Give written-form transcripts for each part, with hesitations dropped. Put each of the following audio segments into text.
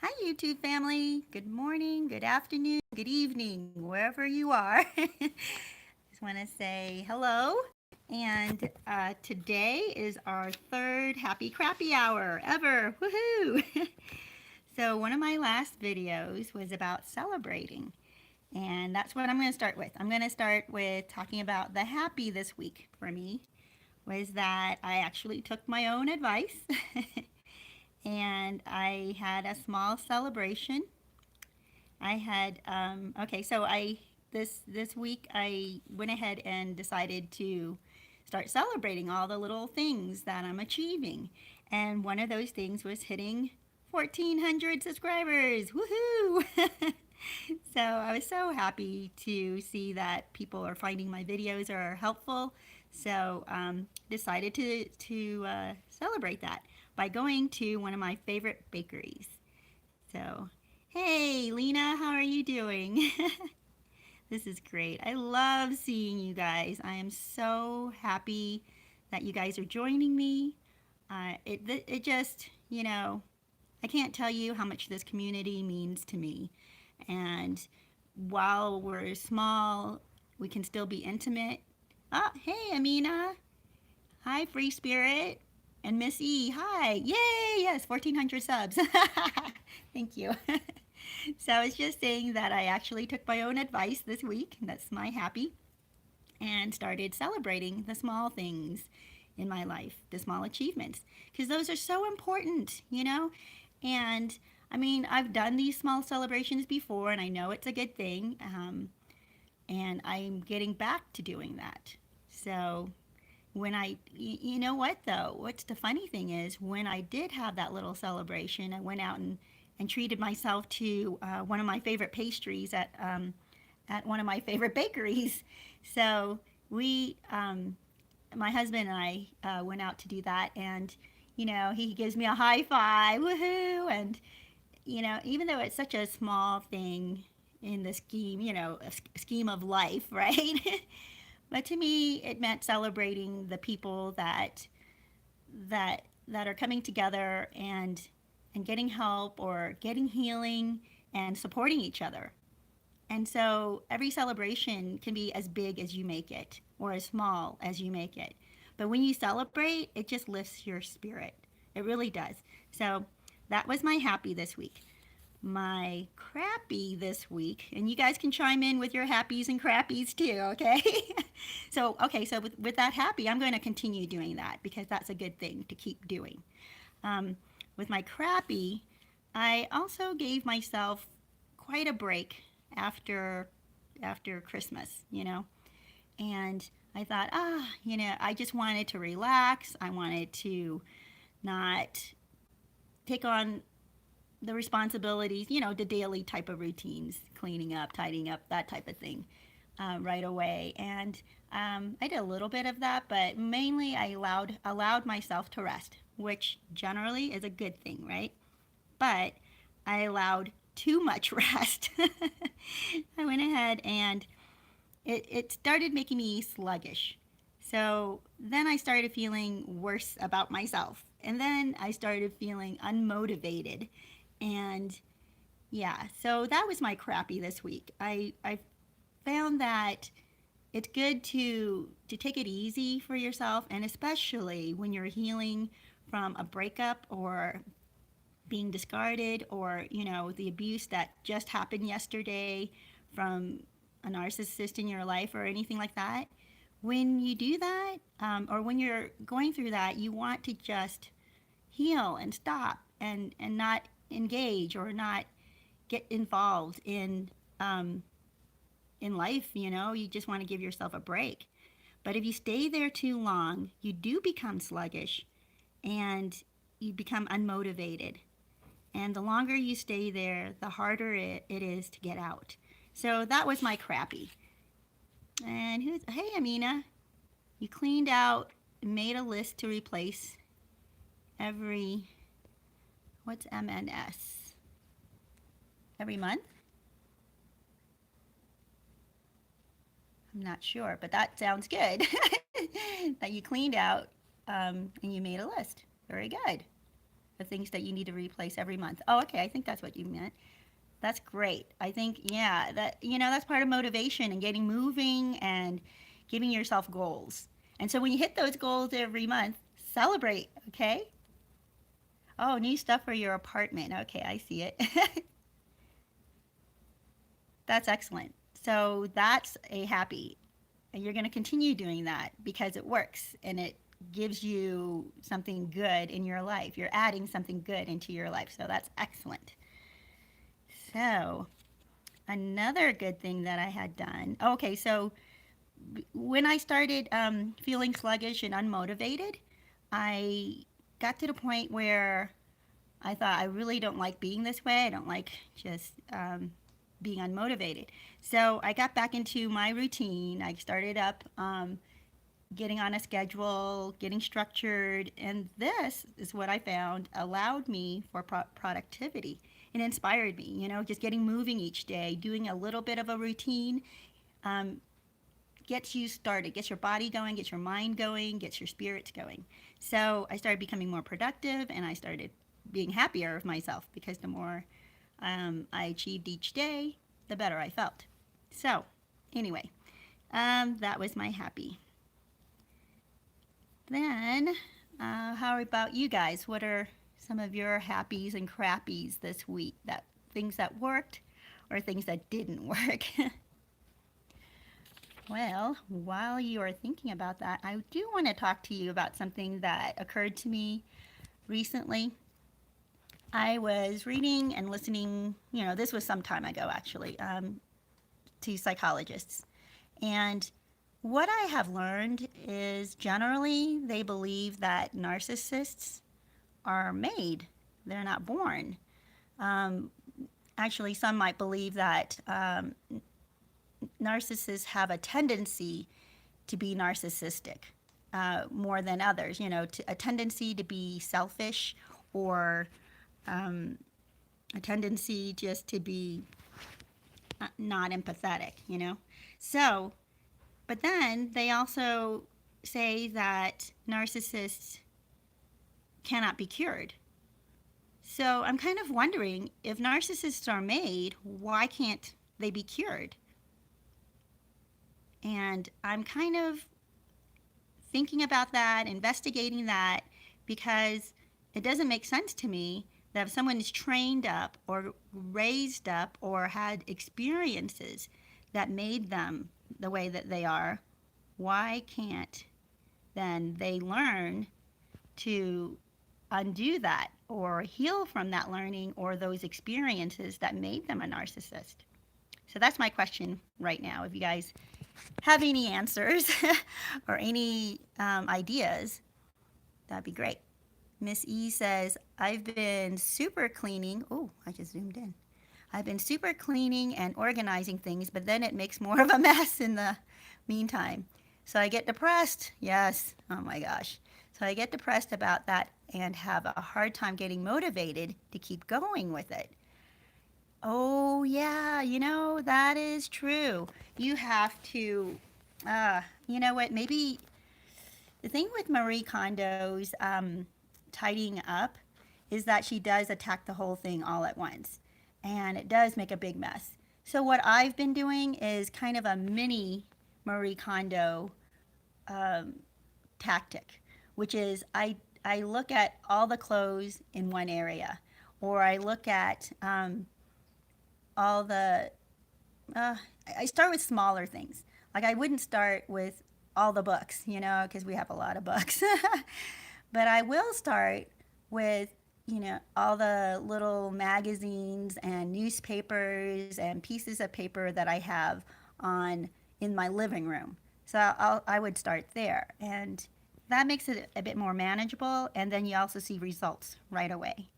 Hi, YouTube family. Good morning, good afternoon, good evening, wherever you are. Just want to say hello. And today is our third Happy Crappy Hour ever. Woohoo! So, one of my last videos was about celebrating. And that's what I'm going to start with. I'm going to start with talking about the happy this week for me was that I actually took my own advice and I had a small celebration. I had okay, so I this week I went ahead and decided to start celebrating all the little things that I'm achieving. And one of those things was hitting 1,400 subscribers. Woohoo! So I was so happy to see that people are finding my videos are helpful. So decided to celebrate that by going to one of my favorite bakeries. So, hey, Lena, how are you doing? This is great. I love seeing you guys. I am so happy that you guys are joining me. It just, I can't tell you how much this community means to me. And while we're small, we can still be intimate. Oh, hey, Amina. Hi, Free Spirit. And Miss E. Hi. Yay. Yes, 1,400 subs. Thank you. So I was just saying that I actually took my own advice this week. That's my happy. And started celebrating the small things in my life, the small achievements. Because those are so important. And I mean, I've done these small celebrations before and I know it's a good thing. And I'm getting back to doing that. So you know what though? What's the funny thing is when I did have that little celebration, I went out and treated myself to one of my favorite pastries at one of my favorite bakeries. So my husband and I went out to do that, and he gives me a high five, woohoo! And even though it's such a small thing in the scheme, scheme of life, right? But to me, it meant celebrating the people that are coming together and getting help or getting healing and supporting each other. And so every celebration can be as big as you make it or as small as you make it. But when you celebrate, it just lifts your spirit. It really does. So that was my happy this week. My crappy this week, and you guys can chime in with your happies and crappies too, okay? So with that happy, I'm going to continue doing that because that's a good thing to keep doing. With my crappy, I also gave myself quite a break after Christmas. And I thought, I just wanted to relax. I wanted to not take on the responsibilities, the daily type of routines, cleaning up, tidying up, that type of thing, right away. And I did a little bit of that, but mainly I allowed myself to rest, which generally is a good thing, right? But I allowed too much rest. I went ahead and it started making me sluggish. So then I started feeling worse about myself. And then I started feeling unmotivated. And yeah, so that was my crappy this week. I found that it's good to take it easy for yourself, and especially when you're healing from a breakup or being discarded, or the abuse that just happened yesterday from a narcissist in your life or anything like that. When you do that, or when you're going through that, you want to just heal and stop and not engage or not get involved in life. You just want to give yourself a break. But if you stay there too long, you do become sluggish and you become unmotivated. And the longer you stay there, the harder it is to get out. So that was my crappy. And hey, Amina, you cleaned out, made a list to replace every, what's MNS? Every month? I'm not sure, but that sounds good. That you cleaned out and you made a list. Very good. of things that you need to replace every month. Oh, okay. I think that's what you meant. That's great. I think, yeah, that, that's part of motivation and getting moving and giving yourself goals. And so when you hit those goals every month, celebrate, okay? Oh, new stuff for your apartment. Okay, I see it. That's excellent. So that's a happy. And you're going to continue doing that because it works and it gives you something good in your life. You're adding something good into your life. So that's excellent. So, another good thing that I had done. Okay, so when I started feeling sluggish and unmotivated, I got to the point where I thought I really don't like being this way. I don't like just being unmotivated. So I got back into my routine. I started up getting on a schedule, getting structured, and this is what I found allowed me for productivity. It inspired me, just getting moving each day, doing a little bit of a routine um, gets you started, gets your body going, gets your mind going, gets your spirits going. So I started becoming more productive and I started being happier of myself because the more I achieved each day, the better I felt. So, anyway, that was my happy. Then, how about you guys? What are some of your happies and crappies this week? That things that worked or things that didn't work? Well, while you are thinking about that, I do want to talk to you about something that occurred to me recently. I was reading and listening, this was some time ago actually, to psychologists. And what I have learned is generally they believe that narcissists are made, they're not born. Um, Actually, some might believe that narcissists have a tendency to be narcissistic more than others, a tendency to be selfish or um, a tendency just to be not empathetic. So, but then they also say that narcissists cannot be cured. So I'm kind of wondering if narcissists are made, why can't they be cured? And I'm kind of thinking about that, investigating that, because it doesn't make sense to me that if someone is trained up or raised up or had experiences that made them the way that they are, why can't then they learn to undo that or heal from that learning or those experiences that made them a narcissist? So that's my question right now. If you guys have any answers or any ideas, that'd be great. Miss E says, I've been super cleaning. Oh, I just zoomed in. I've been super cleaning and organizing things, but then it makes more of a mess in the meantime. So I get depressed. Yes. Oh my gosh. So I get depressed about that and have a hard time getting motivated to keep going with it. Oh, yeah, that is true. You have to, you know what, maybe the thing with Marie Kondo's tidying up is that she does attack the whole thing all at once. And it does make a big mess. So, what I've been doing is kind of a mini Marie Kondo um, tactic, which is I look at all the clothes in one area, or I look at all the uh, I start with smaller things. Like I wouldn't start with all the books, because we have a lot of books. But I will start with, all the little magazines and newspapers and pieces of paper that I have on in my living room. So I would start there. And that makes it a bit more manageable. And then you also see results right away.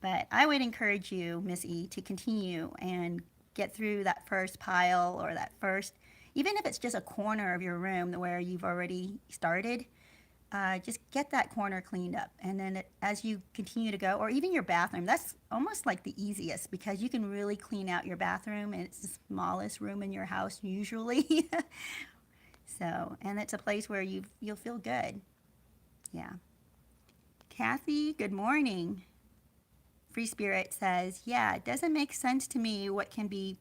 But I would encourage you, Miss E, to continue and get through that first pile or that first, even if it's just a corner of your room where you've already started, just get that corner cleaned up. And then as you continue to go, or even your bathroom, that's almost like the easiest because you can really clean out your bathroom and it's the smallest room in your house usually. So, and it's a place where you'll feel good. Yeah. Kathy, good morning. Free Spirit says, yeah, it doesn't make sense to me what can be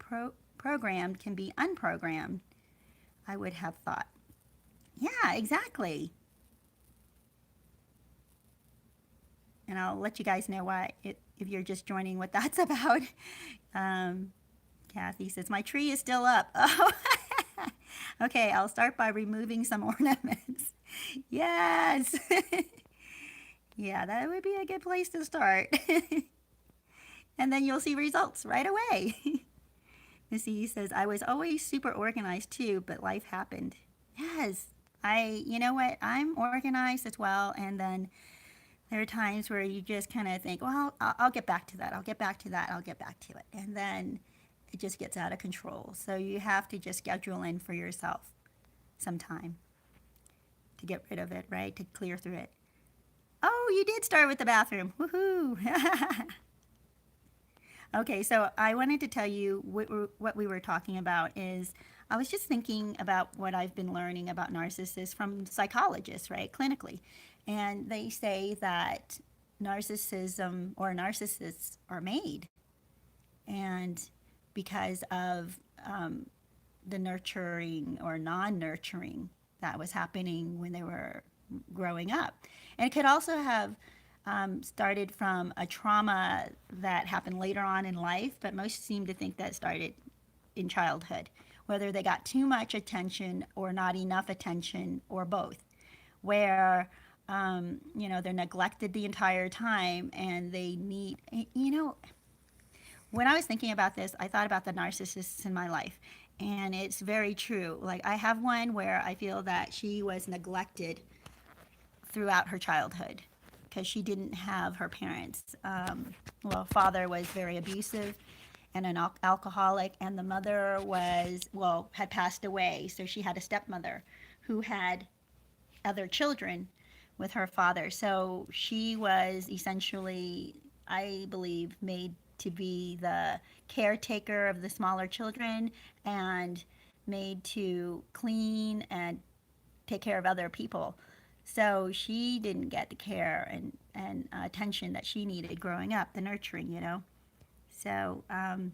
programmed can be unprogrammed. I would have thought. Yeah, exactly. And I'll let you guys know why if you're just joining what that's about. Um, Kathy says, my tree is still up. Oh, okay, I'll start by removing some ornaments. Yes. Yeah, that would be a good place to start. And then you'll see results right away. Missy says, I was always super organized too, but life happened. Yes, you know what? I'm organized as well. And then there are times where you just kind of think, well, I'll get back to that. I'll get back to that. I'll get back to it. And then it just gets out of control. So you have to just schedule in for yourself some time to get rid of it, right? To clear through it. Oh, you did start with the bathroom. Woohoo! Okay, so I wanted to tell you what we were talking about is I was just thinking about what I've been learning about narcissists from psychologists, right, clinically. And they say that narcissism or narcissists are made. And because of the nurturing or non-nurturing that was happening when they were growing up. And it could also have started from a trauma that happened later on in life, but most seem to think that started in childhood, whether they got too much attention or not enough attention or both, where they're neglected the entire time and they need, when I was thinking about this, I thought about the narcissists in my life. And it's very true. Like, I have one where I feel that she was neglected throughout her childhood because she didn't have her parents. Father was very abusive and an alcoholic, and the mother had passed away. So she had a stepmother who had other children with her father. So she was essentially, I believe, made to be the caretaker of the smaller children and made to clean and take care of other people. So she didn't get the care and attention that she needed growing up, the nurturing. So I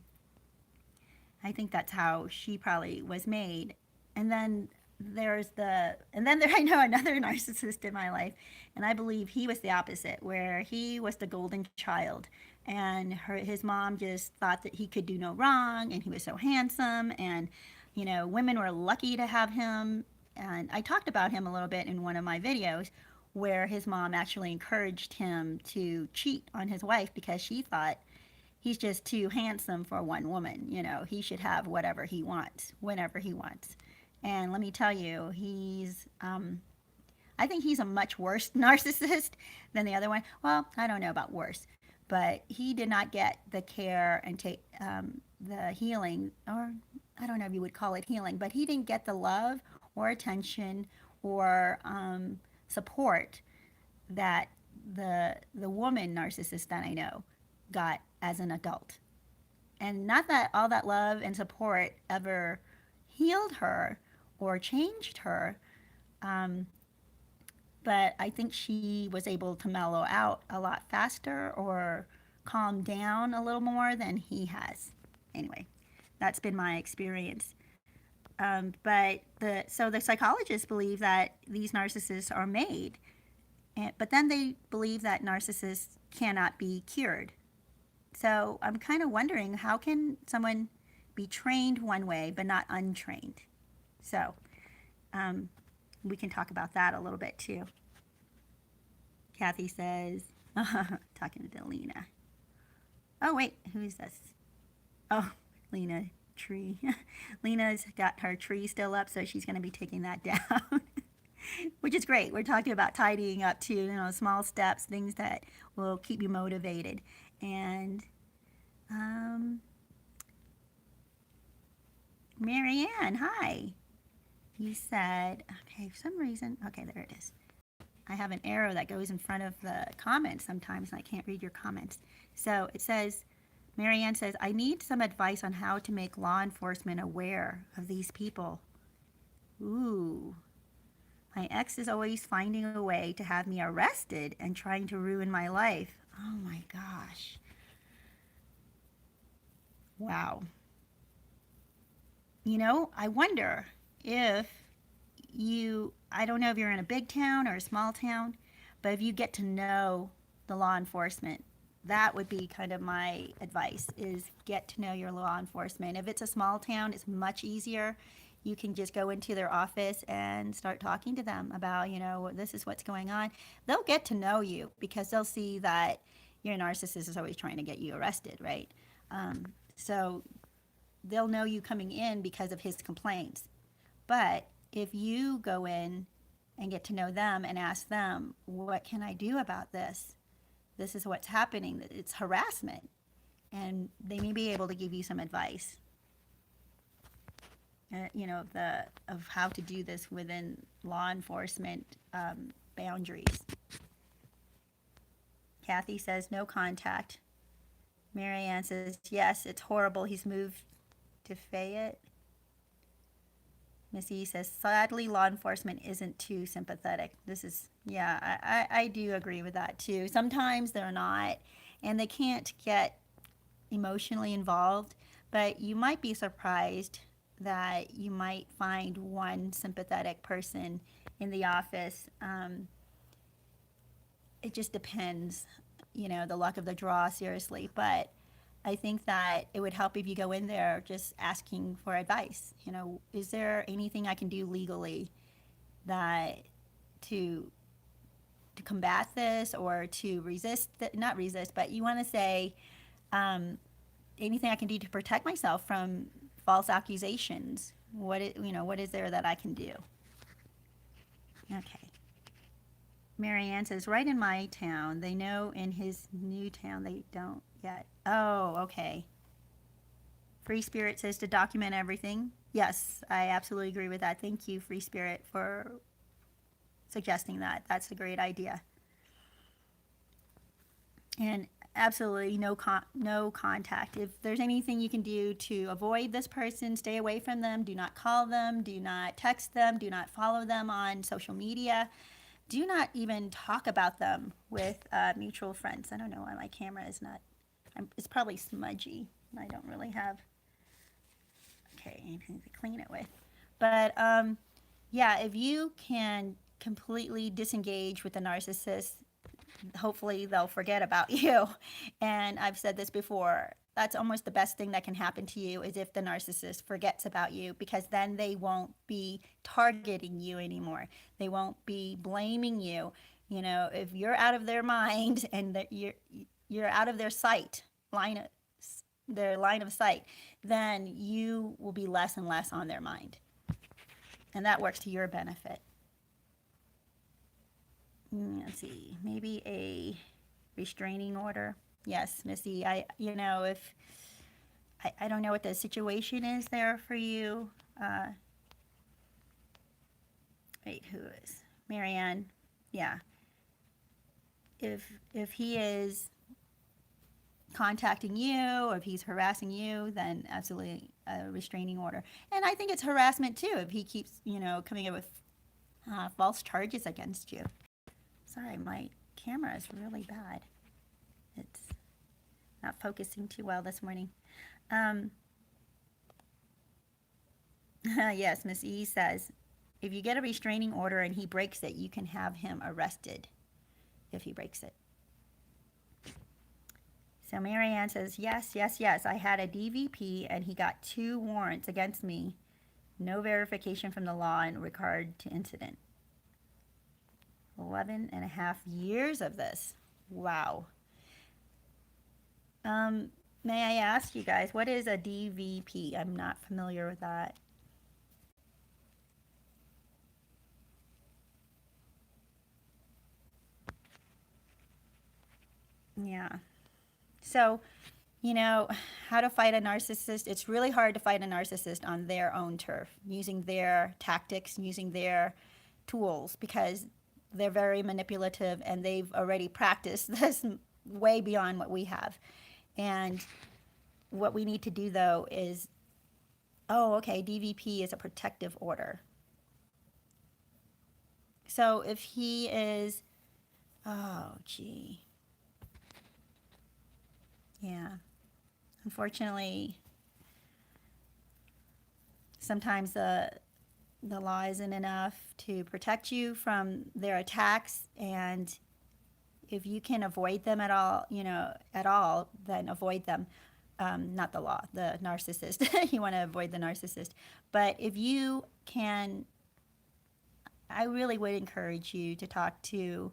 think that's how she probably was made. And then I know another narcissist in my life, and I believe he was the opposite, where he was the golden child, and his mom just thought that he could do no wrong, and he was so handsome, and women were lucky to have him. And I talked about him a little bit in one of my videos, where his mom actually encouraged him to cheat on his wife because she thought he's just too handsome for one woman. He should have whatever he wants, whenever he wants. And let me tell you, I think he's a much worse narcissist than the other one. Well, I don't know about worse, but he did not get the care and take the healing, or I don't know if you would call it healing, but he didn't get the love or attention or support that the woman narcissist that I know got as an adult. And not that all that love and support ever healed her or changed her, but I think she was able to mellow out a lot faster or calm down a little more than he has. Anyway, that's been my experience. But the psychologists believe that these narcissists are made, but then they believe that narcissists cannot be cured. So I'm kind of wondering, how can someone be trained one way but not untrained? So we can talk about that a little bit too. Kathy says, talking to Lena. Oh, wait, who's this? Oh, Lena tree. Lena's got her tree still up, so she's going to be taking that down, which is great. We're talking about tidying up too, small steps, things that will keep you motivated. And Marianne, hi. You said, okay, for some reason, okay, there it is. I have an arrow that goes in front of the comments sometimes, and I can't read your comments. So it says, Marianne says, I need some advice on how to make law enforcement aware of these people. Ooh. My ex is always finding a way to have me arrested and trying to ruin my life. Oh my gosh. Wow. I wonder if I don't know if you're in a big town or a small town, but if you get to know the law enforcement, that would be kind of my advice, is get to know your law enforcement. If it's a small town, it's much easier. You can just go into their office and start talking to them about, this is what's going on. They'll get to know you because they'll see that your narcissist is always trying to get you arrested, right? So they'll know you coming in because of his complaints. But if you go in and get to know them and ask them, what can I do about this? This is what's happening. It's harassment. And they may be able to give you some advice, of how to do this within law enforcement boundaries. Kathy says, no contact. Marianne says, yes, it's horrible. He's moved to Fayette. Missy says, sadly, law enforcement isn't too sympathetic. I do agree with that too. Sometimes they're not, and they can't get emotionally involved, but you might be surprised that you might find one sympathetic person in the office. It just depends, the luck of the draw, seriously. But I think that it would help if you go in there just asking for advice. Is there anything I can do legally that to combat this, or to resist, not resist, but you want to say, anything I can do to protect myself from false accusations? What is there that I can do? Okay. Marianne says, right in my town, they know. In his new town, they don't yet. Oh, okay. Free Spirit says to document everything. Yes, I absolutely agree with that. Thank you, Free Spirit, for suggesting that. That's a great idea. And absolutely no contact. If there's anything you can do to avoid this person, stay away from them. Do not call them. Do not text them. Do not follow them on social media. Do not even talk about them with mutual friends. I don't know why my camera is not, it's probably smudgy. I don't really have, okay, anything to clean it with. But yeah, if you can completely disengage with the narcissist, hopefully they'll forget about you. And I've said this before, that's almost the best thing that can happen to you, is if the narcissist forgets about you, because then they won't be targeting you anymore. They won't be blaming you. If you're out of their mind and that you're out of their line of sight, then you will be less and less on their mind. And that works to your benefit. Let's see, maybe a restraining order. Yes, Missy, if I don't know what the situation is there for you. Wait, who is Marianne? Yeah. If he is contacting you, or if he's harassing you, then absolutely a restraining order. And I think it's harassment too if he keeps, coming up with false charges against you. Sorry, my camera is really bad. It's not focusing too well this morning. Yes, Miss E says, if you get a restraining order and he breaks it, you can have him arrested if he breaks it. So Marianne says, yes, I had a DVP and he got 2 warrants against me. No verification from the law in regard to incident. 11 and a half years of this. Wow. May I ask you guys, what is a DVP? I'm not familiar with that. Yeah. So, how to fight a narcissist. It's really hard to fight a narcissist on their own turf, using their tactics, using their tools, because they're very manipulative and they've already practiced this way beyond what we have. And what we need to do, though, is, DVP is a protective order. So if he is, oh, gee. Yeah. Unfortunately, sometimes the law isn't enough to protect you from their attacks, and if you can avoid them at all, at all, then avoid them. Not the law, the narcissist. You want to avoid the narcissist. But if you can, I really would encourage you to talk to.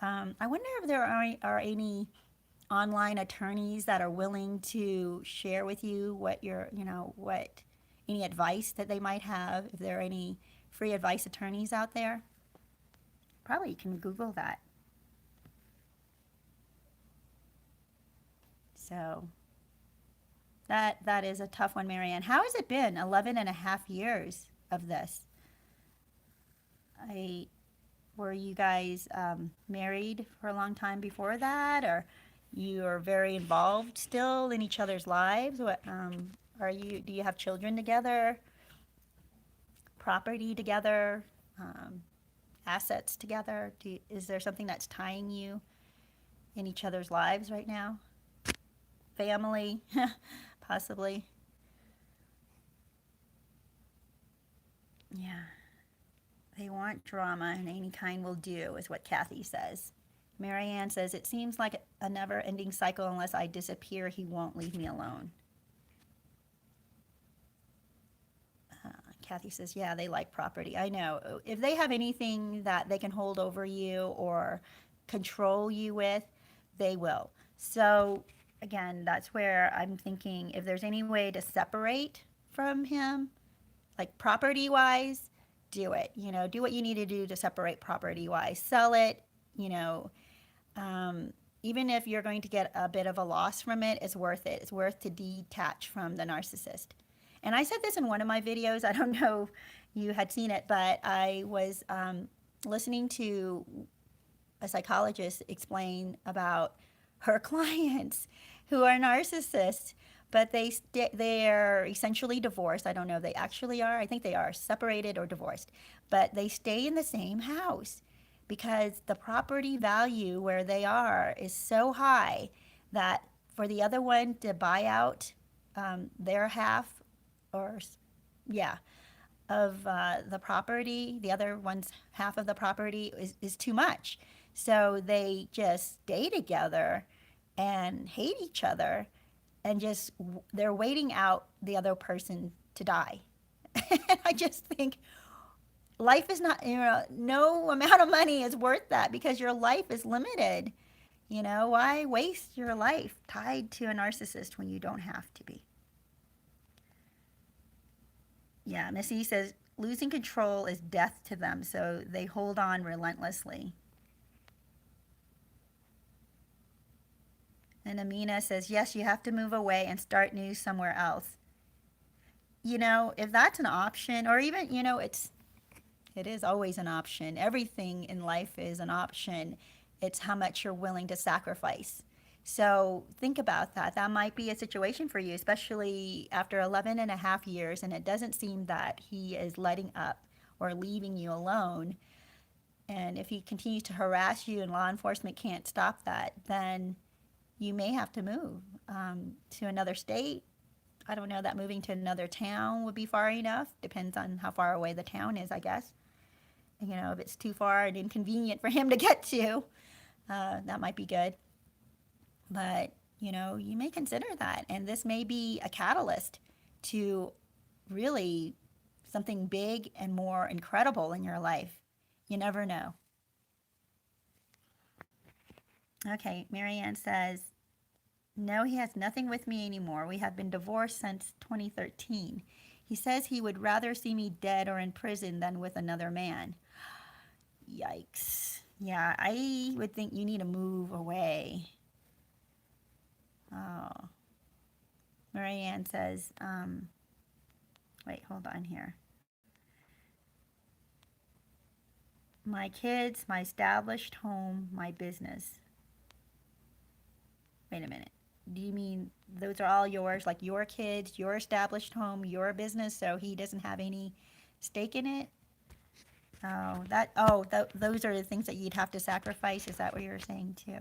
I wonder if there are any online attorneys that are willing to share with you what any advice that they might have. If there are any free advice attorneys out there, probably you can Google that. So that is a tough one, Marianne. How has it been? 11 and a half years of this. I Were you guys married for a long time before that, or you are very involved still in each other's lives? What are you? Do you have children together? Property together? Um, Assets together? Is there something that's tying you in each other's lives right now? Family, possibly. Yeah. They want drama, and any kind will do, is what Kathy says. Marianne says, it seems like a never ending cycle. Unless I disappear, he won't leave me alone. Kathy says, yeah, they like property. I know. If they have anything that they can hold over you or control you with, they will. So, again, that's where I'm thinking if there's any way to separate from him, like property wise, do it. Do what you need to do to separate property wise. Sell it, you know, even if you're going to get a bit of a loss from it, it's worth it. It's worth to detach from the narcissist. And I said this in one of my videos. I don't know if you had seen it, but I was listening to a psychologist explain about her clients who are narcissists, but they're essentially divorced. I don't know if they actually are. I think they are separated or divorced, but they stay in the same house because the property value where they are is so high that for the other one to buy out their half, or yeah, of the property, the other one's half of the property is too much. So they just stay together and hate each other, and just they're waiting out the other person to die. I just think life is not, no amount of money is worth that because your life is limited. Why waste your life tied to a narcissist when you don't have to be? Yeah, Missy says losing control is death to them, so they hold on relentlessly. And Amina says, yes, you have to move away and start new somewhere else. If that's an option, or even, it is always an option. Everything in life is an option. It's how much you're willing to sacrifice. So think about that. That might be a situation for you, especially after 11 and a half years, and it doesn't seem that he is letting up or leaving you alone. And if he continues to harass you and law enforcement can't stop that, then you may have to move to another state. I don't know that moving to another town would be far enough. Depends on how far away the town is, I guess. If it's too far and inconvenient for him to get to, that might be good. But, you may consider that. And this may be a catalyst to really something big and more incredible in your life. You never know. Okay, Marianne says, no, he has nothing with me anymore. We have been divorced since 2013. He says he would rather see me dead or in prison than with another man. Yikes. Yeah, I would think you need to move away. Oh. Marianne says, wait, hold on here. My kids, my established home, my business. Wait a minute. Do you mean those are all yours, like your kids, your established home, your business, so he doesn't have any stake in it? Those are the things that you'd have to sacrifice. Is that what you're saying too?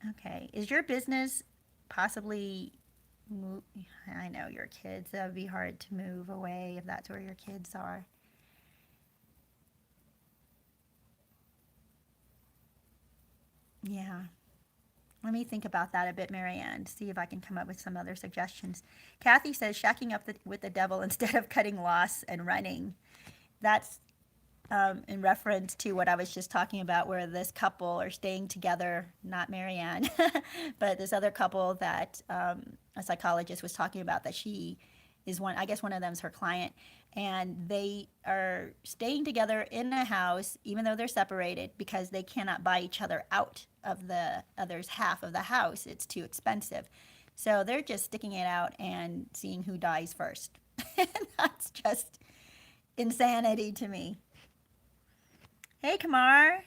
Okay. Is your business possibly move? I know your kids. That would be hard to move away if that's where your kids are. Yeah. Let me think about that a bit, Marianne. See if I can come up with some other suggestions. Kathy says shacking up with the devil instead of cutting loss and running. That's in reference to what I was just talking about, where this couple are staying together, not Marianne, but this other couple that a psychologist was talking about, that she is one, I guess one of them is her client, and they are staying together in a house, even though they're separated, because they cannot buy each other out of the other's half of the house. It's too expensive. So they're just sticking it out and seeing who dies first. That's just insanity to me. Hey, Kamar.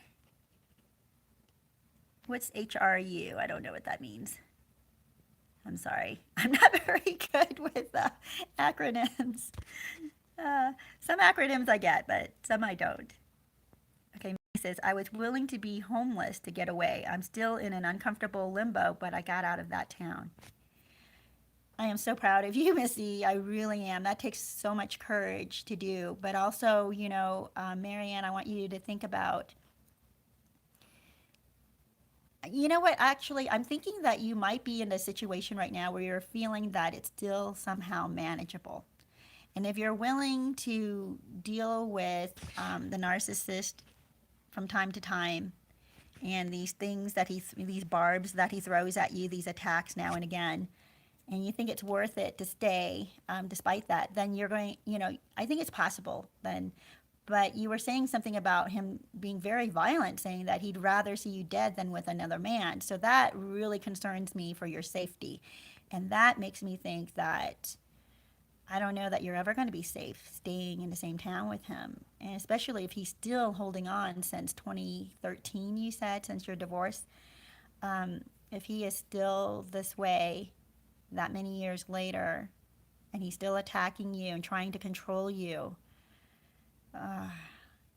What's HRU? I don't know what that means. I'm sorry. I'm not very good with acronyms. Some acronyms I get, but some I don't. Okay, he says, I was willing to be homeless to get away. I'm still in an uncomfortable limbo, but I got out of that town. I am so proud of you, Missy. I really am. That takes so much courage to do. But also, Marianne, I want you to think about, you know what, actually, I'm thinking that you might be in a situation right now where you're feeling that it's still somehow manageable. And if you're willing to deal with the narcissist from time to time, and these things that these barbs that he throws at you, these attacks now and again, and you think it's worth it to stay despite that, then you're going, I think it's possible then. But you were saying something about him being very violent, saying that he'd rather see you dead than with another man. So that really concerns me for your safety. And that makes me think that I don't know that you're ever going to be safe staying in the same town with him. And especially if he's still holding on since 2013, you said, since your divorce. If he is still this way that many years later, and he's still attacking you and trying to control you,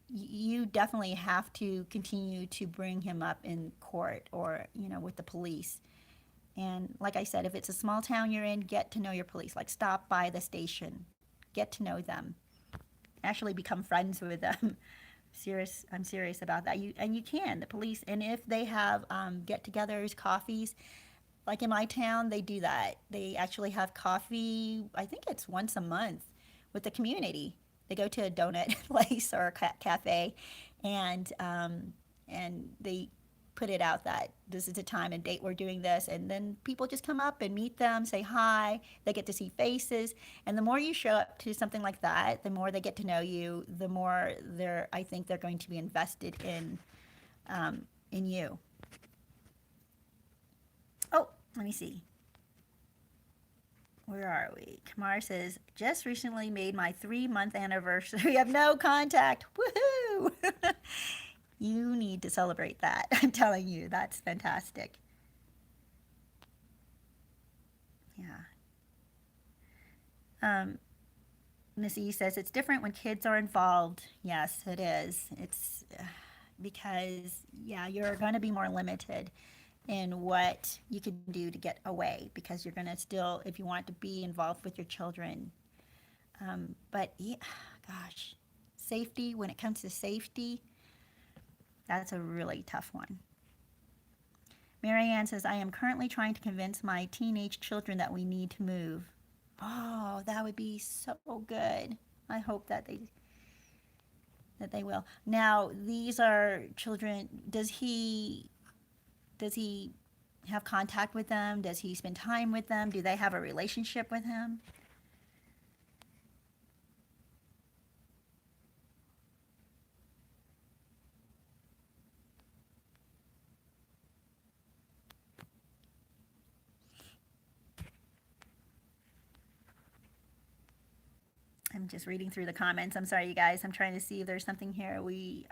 you definitely have to continue to bring him up in court or, with the police. And like I said, if it's a small town you're in, get to know your police. Like, stop by the station, get to know them, actually become friends with them. I'm serious about that. You can, the police, and if they have get-togethers, coffees, like in my town, they do that. They actually have coffee. I think it's once a month with the community. They go to a donut place or a cafe, and they put it out that this is the time and date we're doing this, and then people just come up and meet them, say hi. They get to see faces, and the more you show up to something like that, the more they get to know you, the more I think they're going to be invested in you. Oh, let me see. Where are we? Kamar says, just recently made my 3-month anniversary of no contact. Woohoo! You need to celebrate that. I'm telling you, that's fantastic. Yeah. Missy says, it's different when kids are involved. Yes, it is. It's because, yeah, you're going to be more limited in what you can do to get away, because you're going to still, if you want to be involved with your children. But yeah, gosh, safety, when it comes to safety, that's a really tough one. Marianne says, I am currently trying to convince my teenage children that we need to move. Oh, that would be so good. I hope that they will. Now, these are children. Does he have contact with them? Does he spend time with them? Do they have a relationship with him? I'm just reading through the comments. I'm sorry, you guys. I'm trying to see if there's something here we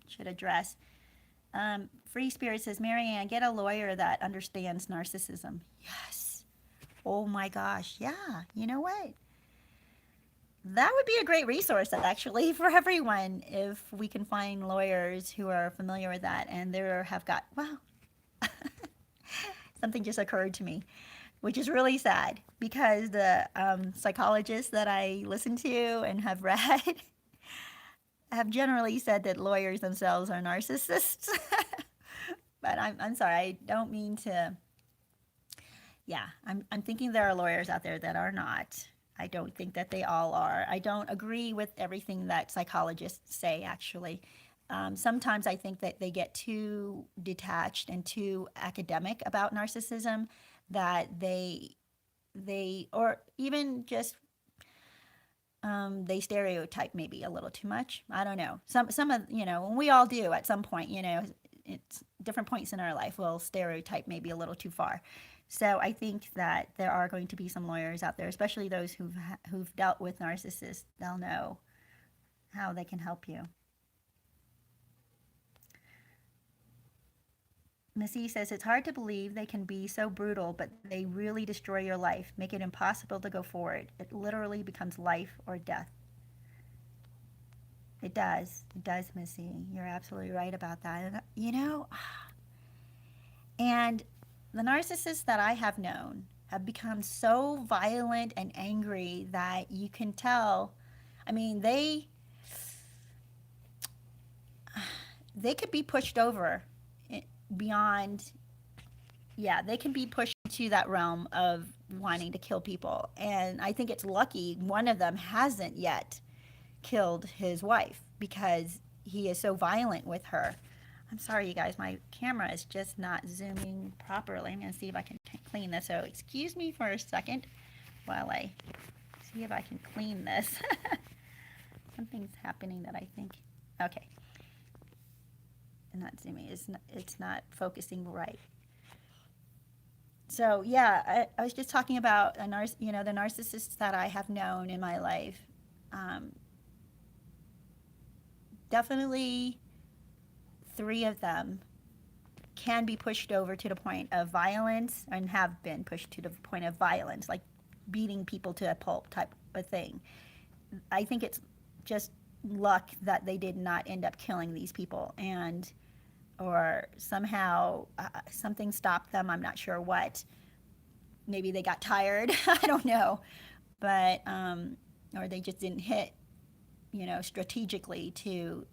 should address. Free Spirit says, Marianne, get a lawyer that understands narcissism. Yes. Oh my gosh. Yeah. You know what? That would be a great resource, actually, for everyone if we can find lawyers who are familiar with that and there have got, wow, something just occurred to me, which is really sad because the psychologists that I listen to and have read have generally said that lawyers themselves are narcissists. But I'm sorry, I don't mean to. Yeah, I'm thinking there are lawyers out there that are not. I don't think that they all are. I don't agree with everything that psychologists say, actually. Sometimes I think that they get too detached and too academic about narcissism, that or even just they stereotype maybe a little too much. I don't know. Some of, we all do at some point, it's different points in our life. We'll stereotype maybe a little too far. So I think that there are going to be some lawyers out there, especially those who've dealt with narcissists. They'll know how they can help you. Missy says it's hard to believe they can be so brutal, but they really destroy your life, make it impossible to go forward. It literally becomes life or death. It does. It does, Missy. You're absolutely right about that. And the narcissists that I have known have become so violent and angry that you can tell. I mean, they could be pushed over beyond. Yeah, they can be pushed to that realm of wanting to kill people. And I think it's lucky one of them hasn't yet killed his wife because he is so violent with her. I'm sorry, you guys, my camera is just not zooming properly. I'm going to see if I can clean this. So excuse me for a second while I see if I can clean this. Something's happening that I think, okay. Not zooming, it's not focusing right. So yeah, I was just talking about the narcissists that I have known in my life. Definitely 3 of them can be pushed over to the point of violence and have been pushed to the point of violence, like beating people to a pulp type of thing. I think it's just luck that they did not end up killing these people, or somehow something stopped them. I'm not sure what. Maybe they got tired. I don't know. But, or they just didn't hit, strategically to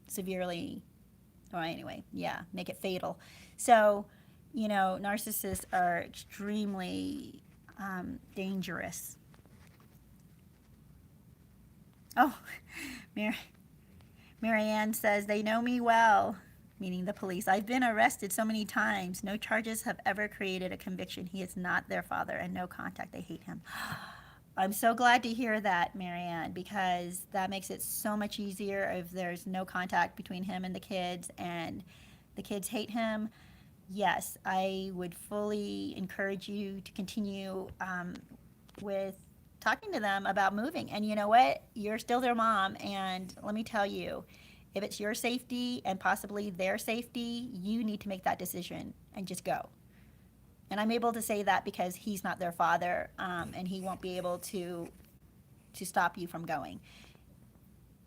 severely, or anyway, yeah, make it fatal. So, narcissists are extremely dangerous. Oh, Marianne says, they know me well, meaning the police. I've been arrested so many times. No charges have ever created a conviction. He is not their father and no contact. They hate him. I'm so glad to hear that, Marianne, because that makes it so much easier if there's no contact between him and the kids hate him. Yes, I would fully encourage you to continue with talking to them about moving. And you know what? You're still their mom. And let me tell you, if it's your safety and possibly their safety, you need to make that decision and just go. And I'm able to say that because he's not their father, and he won't be able to stop you from going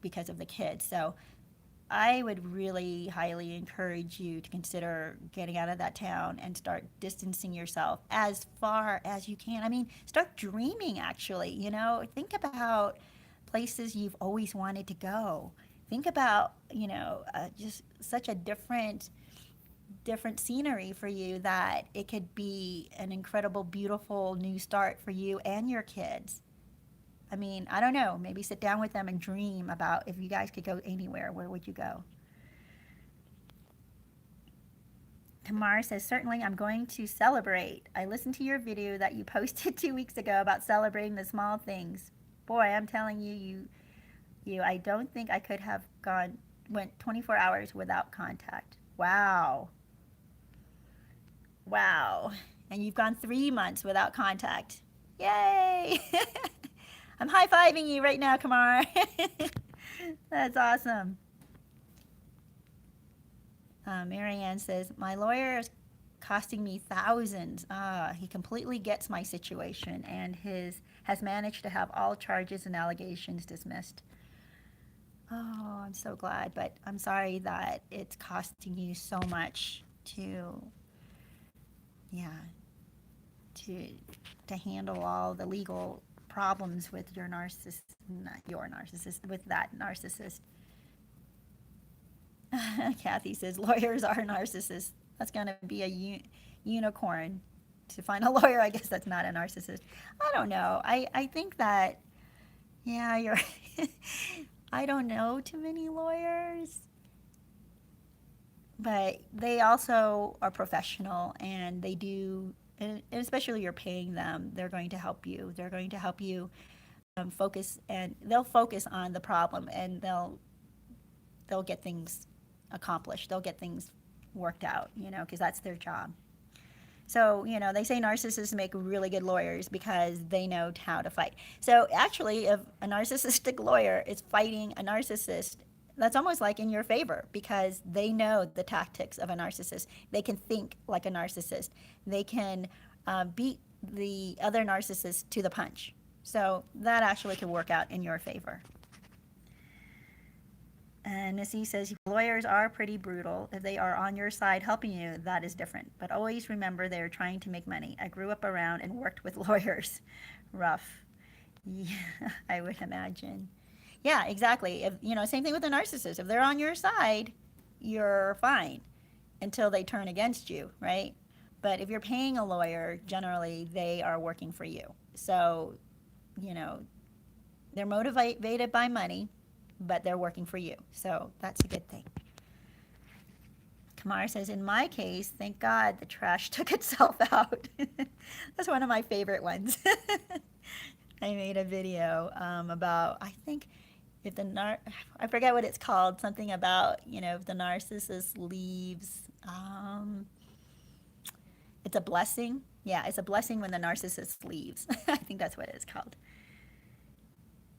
because of the kids. So I would really highly encourage you to consider getting out of that town and start distancing yourself as far as you can. I mean, start dreaming, actually. Think about places you've always wanted to go. Think about, just such a different scenery for you that it could be an incredible, beautiful new start for you and your kids. I mean, I don't know, maybe sit down with them and dream about if you guys could go anywhere, where would you go? Tamar says, certainly I'm going to celebrate. I listened to your video that you posted 2 weeks ago about celebrating the small things. Boy, I'm telling you, I don't think I could have went 24 hours without contact. Wow. Wow. And you've gone 3 months without contact. Yay! I'm high-fiving you right now, Kamar. That's awesome. Marianne says, my lawyer is costing me thousands. He completely gets my situation and has managed to have all charges and allegations dismissed. Oh, I'm so glad, but I'm sorry that it's costing you so much to, yeah, to to handle all the legal problems with your narcissist, not your narcissist, with that narcissist. Kathy says lawyers are narcissists. That's going to be a unicorn. To find a lawyer, I guess that's not a narcissist. I don't know. I think that, yeah, you're. I don't know too many lawyers, but they also are professional and they do, and especially you're paying them, they're going to help you. They're going to help you focus, and they'll focus on the problem, and they'll get things accomplished. They'll get things worked out, because that's their job. So, they say narcissists make really good lawyers because they know how to fight. So, actually, if a narcissistic lawyer is fighting a narcissist, that's almost like in your favor because they know the tactics of a narcissist. They can think like a narcissist. They can beat the other narcissist to the punch. So, that actually can work out in your favor. And Missy says, lawyers are pretty brutal. If they are on your side helping you, that is different. But always remember they are trying to make money. I grew up around and worked with lawyers. Rough. Yeah, I would imagine. Yeah, exactly. If, same thing with the narcissist. If they're on your side, you're fine until they turn against you, right? But if you're paying a lawyer, generally they are working for you. So, they're motivated by money, but they're working for you. So that's a good thing. Kamar says, in my case, thank God the trash took itself out. That's one of my favorite ones. I made a video about, I think, if I forget what it's called, something about, if the narcissist leaves, it's a blessing. Yeah, it's a blessing when the narcissist leaves. I think that's what it's called.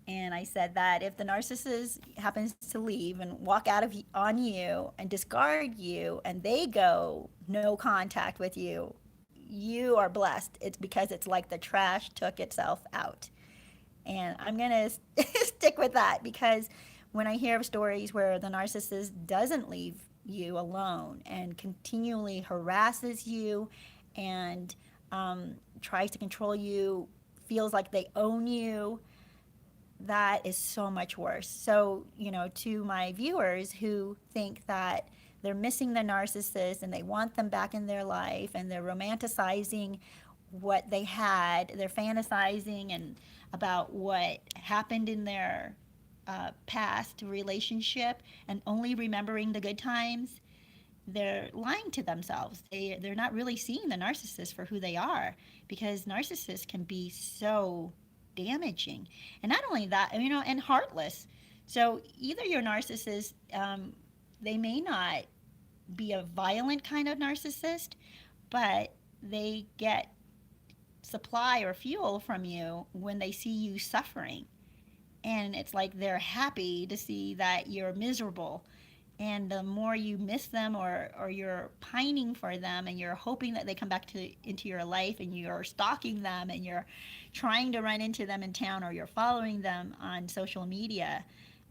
And I said that if the narcissist happens to leave and walk out on you and discard you and they go no contact with you, you are blessed. It's because it's like the trash took itself out. And I'm going to stick with that because when I hear of stories where the narcissist doesn't leave you alone and continually harasses you and tries to control you, feels like they own you, that is so much worse. So, to my viewers who think that they're missing the narcissist and they want them back in their life and they're romanticizing what they had, they're fantasizing and about what happened in their past relationship and only remembering the good times, they're lying to themselves. They're not really seeing the narcissist for who they are because narcissists can be so damaging. And not only that, and heartless. So either your narcissist, they may not be a violent kind of narcissist, but they get supply or fuel from you when they see you suffering. And it's like they're happy to see that you're miserable. And the more you miss them or you're pining for them and you're hoping that they come back into your life and you're stalking them and you're trying to run into them in town or you're following them on social media,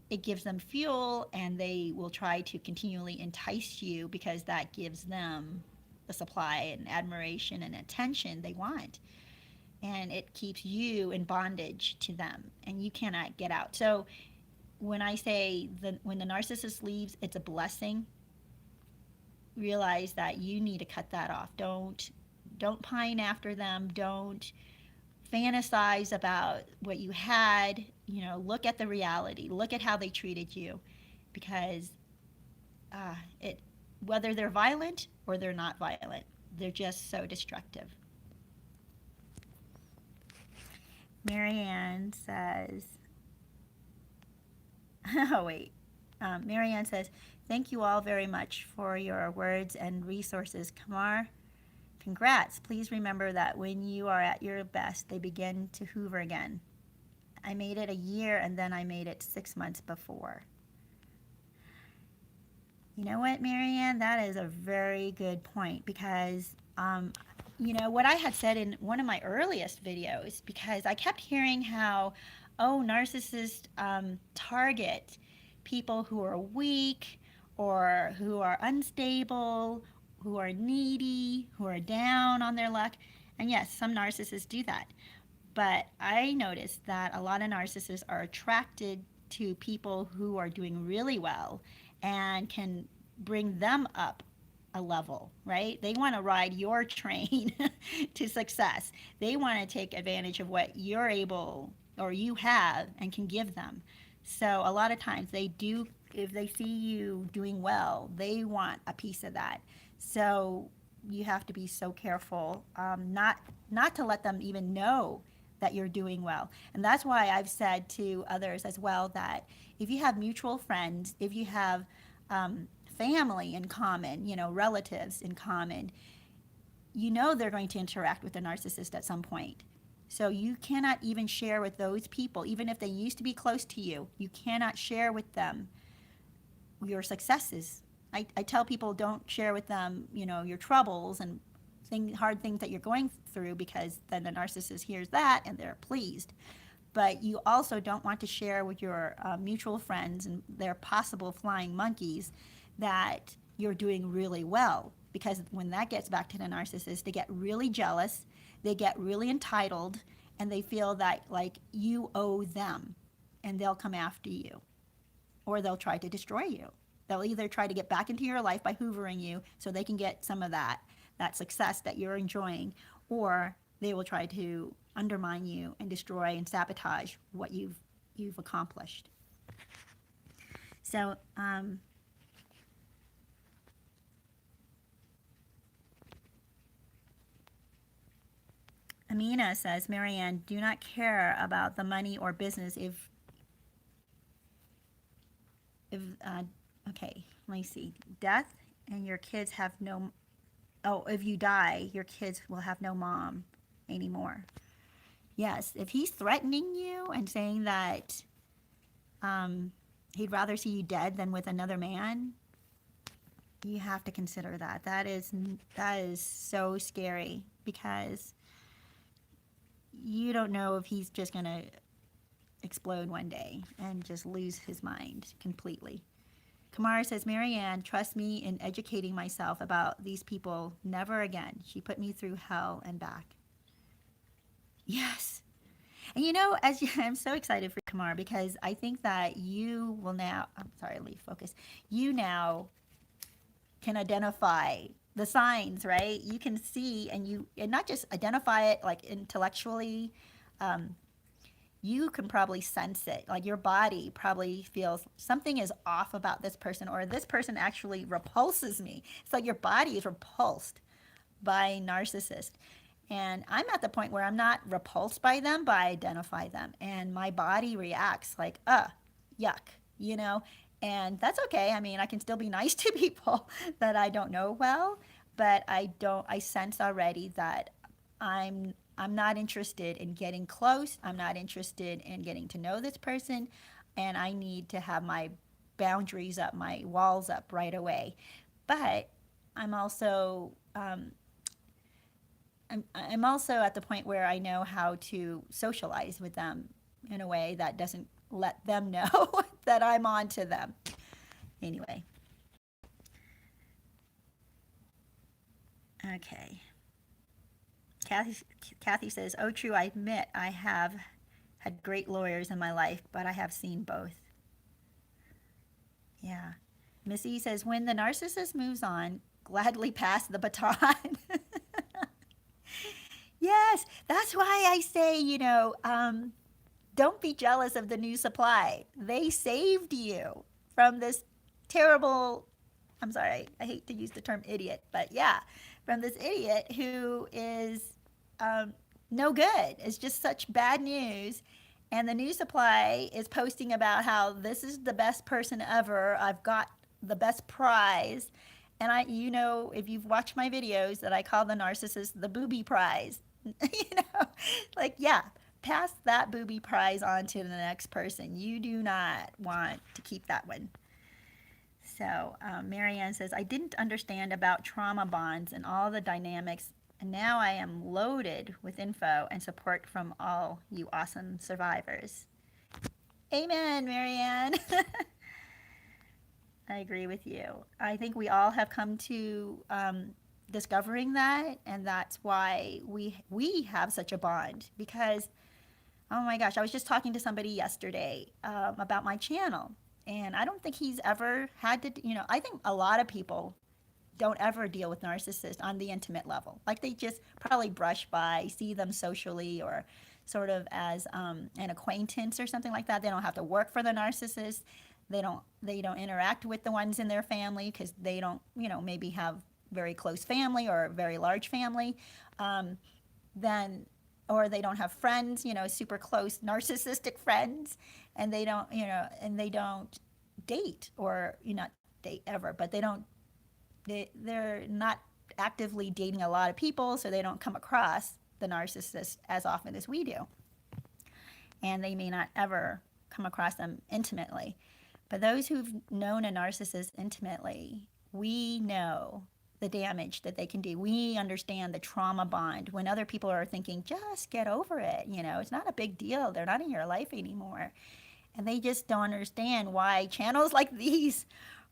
it gives them fuel and they will try to continually entice you because that gives them the supply and admiration and attention they want. And it keeps you in bondage to them and you cannot get out. So when I say when the narcissist leaves, it's a blessing. Realize that you need to cut that off. Don't pine after them. Don't fantasize about what you had. Look at the reality. Look at how they treated you, because whether they're violent or they're not violent, they're just so destructive. Marianne says. Oh, wait. Marianne says, thank you all very much for your words and resources. Kamar, congrats. Please remember that when you are at your best, they begin to hoover again. I made it a year and then I made it 6 months before. You know what, Marianne? That is a very good point because um, what I had said in one of my earliest videos, because I kept hearing how, oh, narcissists target people who are weak or who are unstable, who are needy, who are down on their luck. And yes, some narcissists do that. But I noticed that a lot of narcissists are attracted to people who are doing really well and can bring them up a level, right? They want to ride your train to success. They want to take advantage of what you're able or you have and can give them. So a lot of times they do, if they see you doing well, they want a piece of that. So you have to be so careful, not to let them even know that you're doing well. And that's why I've said to others as well that if you have mutual friends, if you have family in common, relatives in common, they're going to interact with the narcissist at some point. So you cannot even share with those people, even if they used to be close to you, you cannot share with them your successes. I tell people don't share with them, your troubles and hard things that you're going through, because then the narcissist hears that and they're pleased. But you also don't want to share with your mutual friends and their possible flying monkeys that you're doing really well, because when that gets back to the narcissist, they get really jealous, they get really entitled, and they feel that like you owe them, and they'll come after you, or they'll try to destroy you. They'll either try to get back into your life by hoovering you so they can get some of that success that you're enjoying, or they will try to undermine you and destroy and sabotage what you've accomplished. So Amina says, Marianne, do not care about the money or business if okay, let me see. Death and your kids have no, oh, if you die, your kids will have no mom anymore. Yes, if he's threatening you and saying that he'd rather see you dead than with another man, you have to consider that. That is so scary, because you don't know if he's just going to explode one day and just lose his mind completely. Kamara says, Marianne, trust me in educating myself about these people. Never again. She put me through hell and back. Yes. And I'm so excited for Kamara, because I think that you will now, I'm sorry, leave focus. You now can identify the signs, right? You can see, and not just identify it like intellectually, you can probably sense it. Like your body probably feels something is off about this person, or this person actually repulses me. It's like your body is repulsed by narcissist. And I'm at the point where I'm not repulsed by them, but I identify them. And my body reacts like, yuck, and that's okay. I mean, I can still be nice to people that I don't know well, but I sense already that I'm not interested in getting close. I'm not interested in getting to know this person, and I need to have my boundaries up, my walls up right away. But I'm also I'm also at the point where I know how to socialize with them in a way that doesn't let them know that I'm on to them. Anyway. Okay. Kathy says, oh, true, I admit I have had great lawyers in my life, but I have seen both. Yeah. Missy says, when the narcissist moves on, gladly pass the baton. Yes, that's why I say, don't be jealous of the new supply. They saved you from this terrible, I'm sorry, I hate to use the term idiot, but yeah, from this idiot who is no good. It's just such bad news. And the new supply is posting about how this is the best person ever. I've got the best prize. And if you've watched my videos, that I call the narcissist the booby prize. Pass that booby prize on to the next person. You do not want to keep that one. So Marianne says, I didn't understand about trauma bonds and all the dynamics, and now I am loaded with info and support from all you awesome survivors. Amen, Marianne. I agree with you. I think we all have come to discovering that, and that's why we have such a bond. Because, oh my gosh, I was just talking to somebody yesterday about my channel, and I don't think he's ever had to. I think a lot of people don't ever deal with narcissists on the intimate level. Like they just probably brush by, see them socially, or sort of as an acquaintance or something like that. They don't have to work for the narcissist. They don't interact with the ones in their family because they don't maybe have very close family or a very large family. Then or they don't have friends, super close narcissistic friends, and they don't date, or not date ever, but they're not actively dating a lot of people, so they don't come across the narcissist as often as we do. And they may not ever come across them intimately. But those who've known a narcissist intimately, we know the damage that they can do. We understand the trauma bond when other people are thinking, just get over it. It's not a big deal. They're not in your life anymore. And they just don't understand why channels like these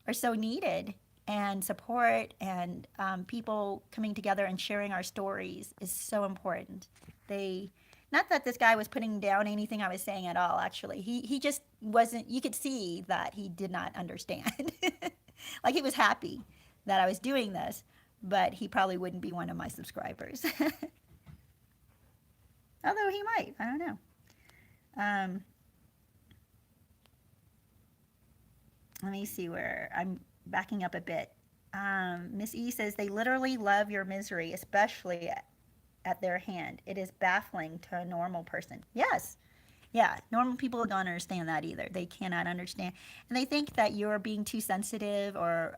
are so needed, and support and people coming together and sharing our stories is so important. Not that this guy was putting down anything I was saying at all, actually. He just wasn't, you could see that he did not understand. Like he was happy that I was doing this, but he probably wouldn't be one of my subscribers. Although he might, I don't know. Let me see where I'm backing up a bit. Miss E says, they literally love your misery, especially at their hand. It is baffling to a normal person. Yes. Yeah, normal people don't understand that either. They cannot understand. And they think that you're being too sensitive, or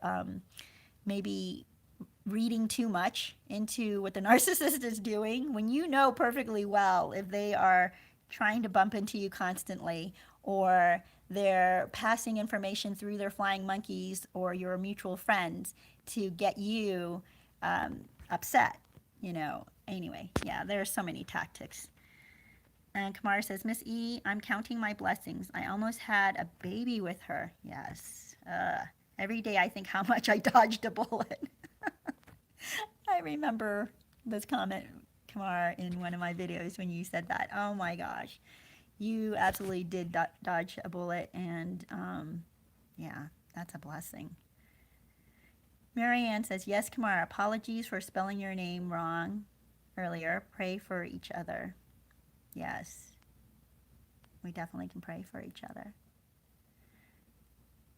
maybe reading too much into what the narcissist is doing, when you know perfectly well if they are trying to bump into you constantly, or they're passing information through their flying monkeys or your mutual friends to get you upset. Anyway, yeah, there are so many tactics. And Kamara says, Miss E, I'm counting my blessings. I almost had a baby with her. Yes. Every day I think how much I dodged a bullet. I remember this comment, Kamara, in one of my videos when you said that. Oh my gosh. You absolutely did dodge a bullet, and yeah, that's a blessing. Marianne says, yes, Kamara, apologies for spelling your name wrong earlier. Pray for each other. Yes, we definitely can pray for each other.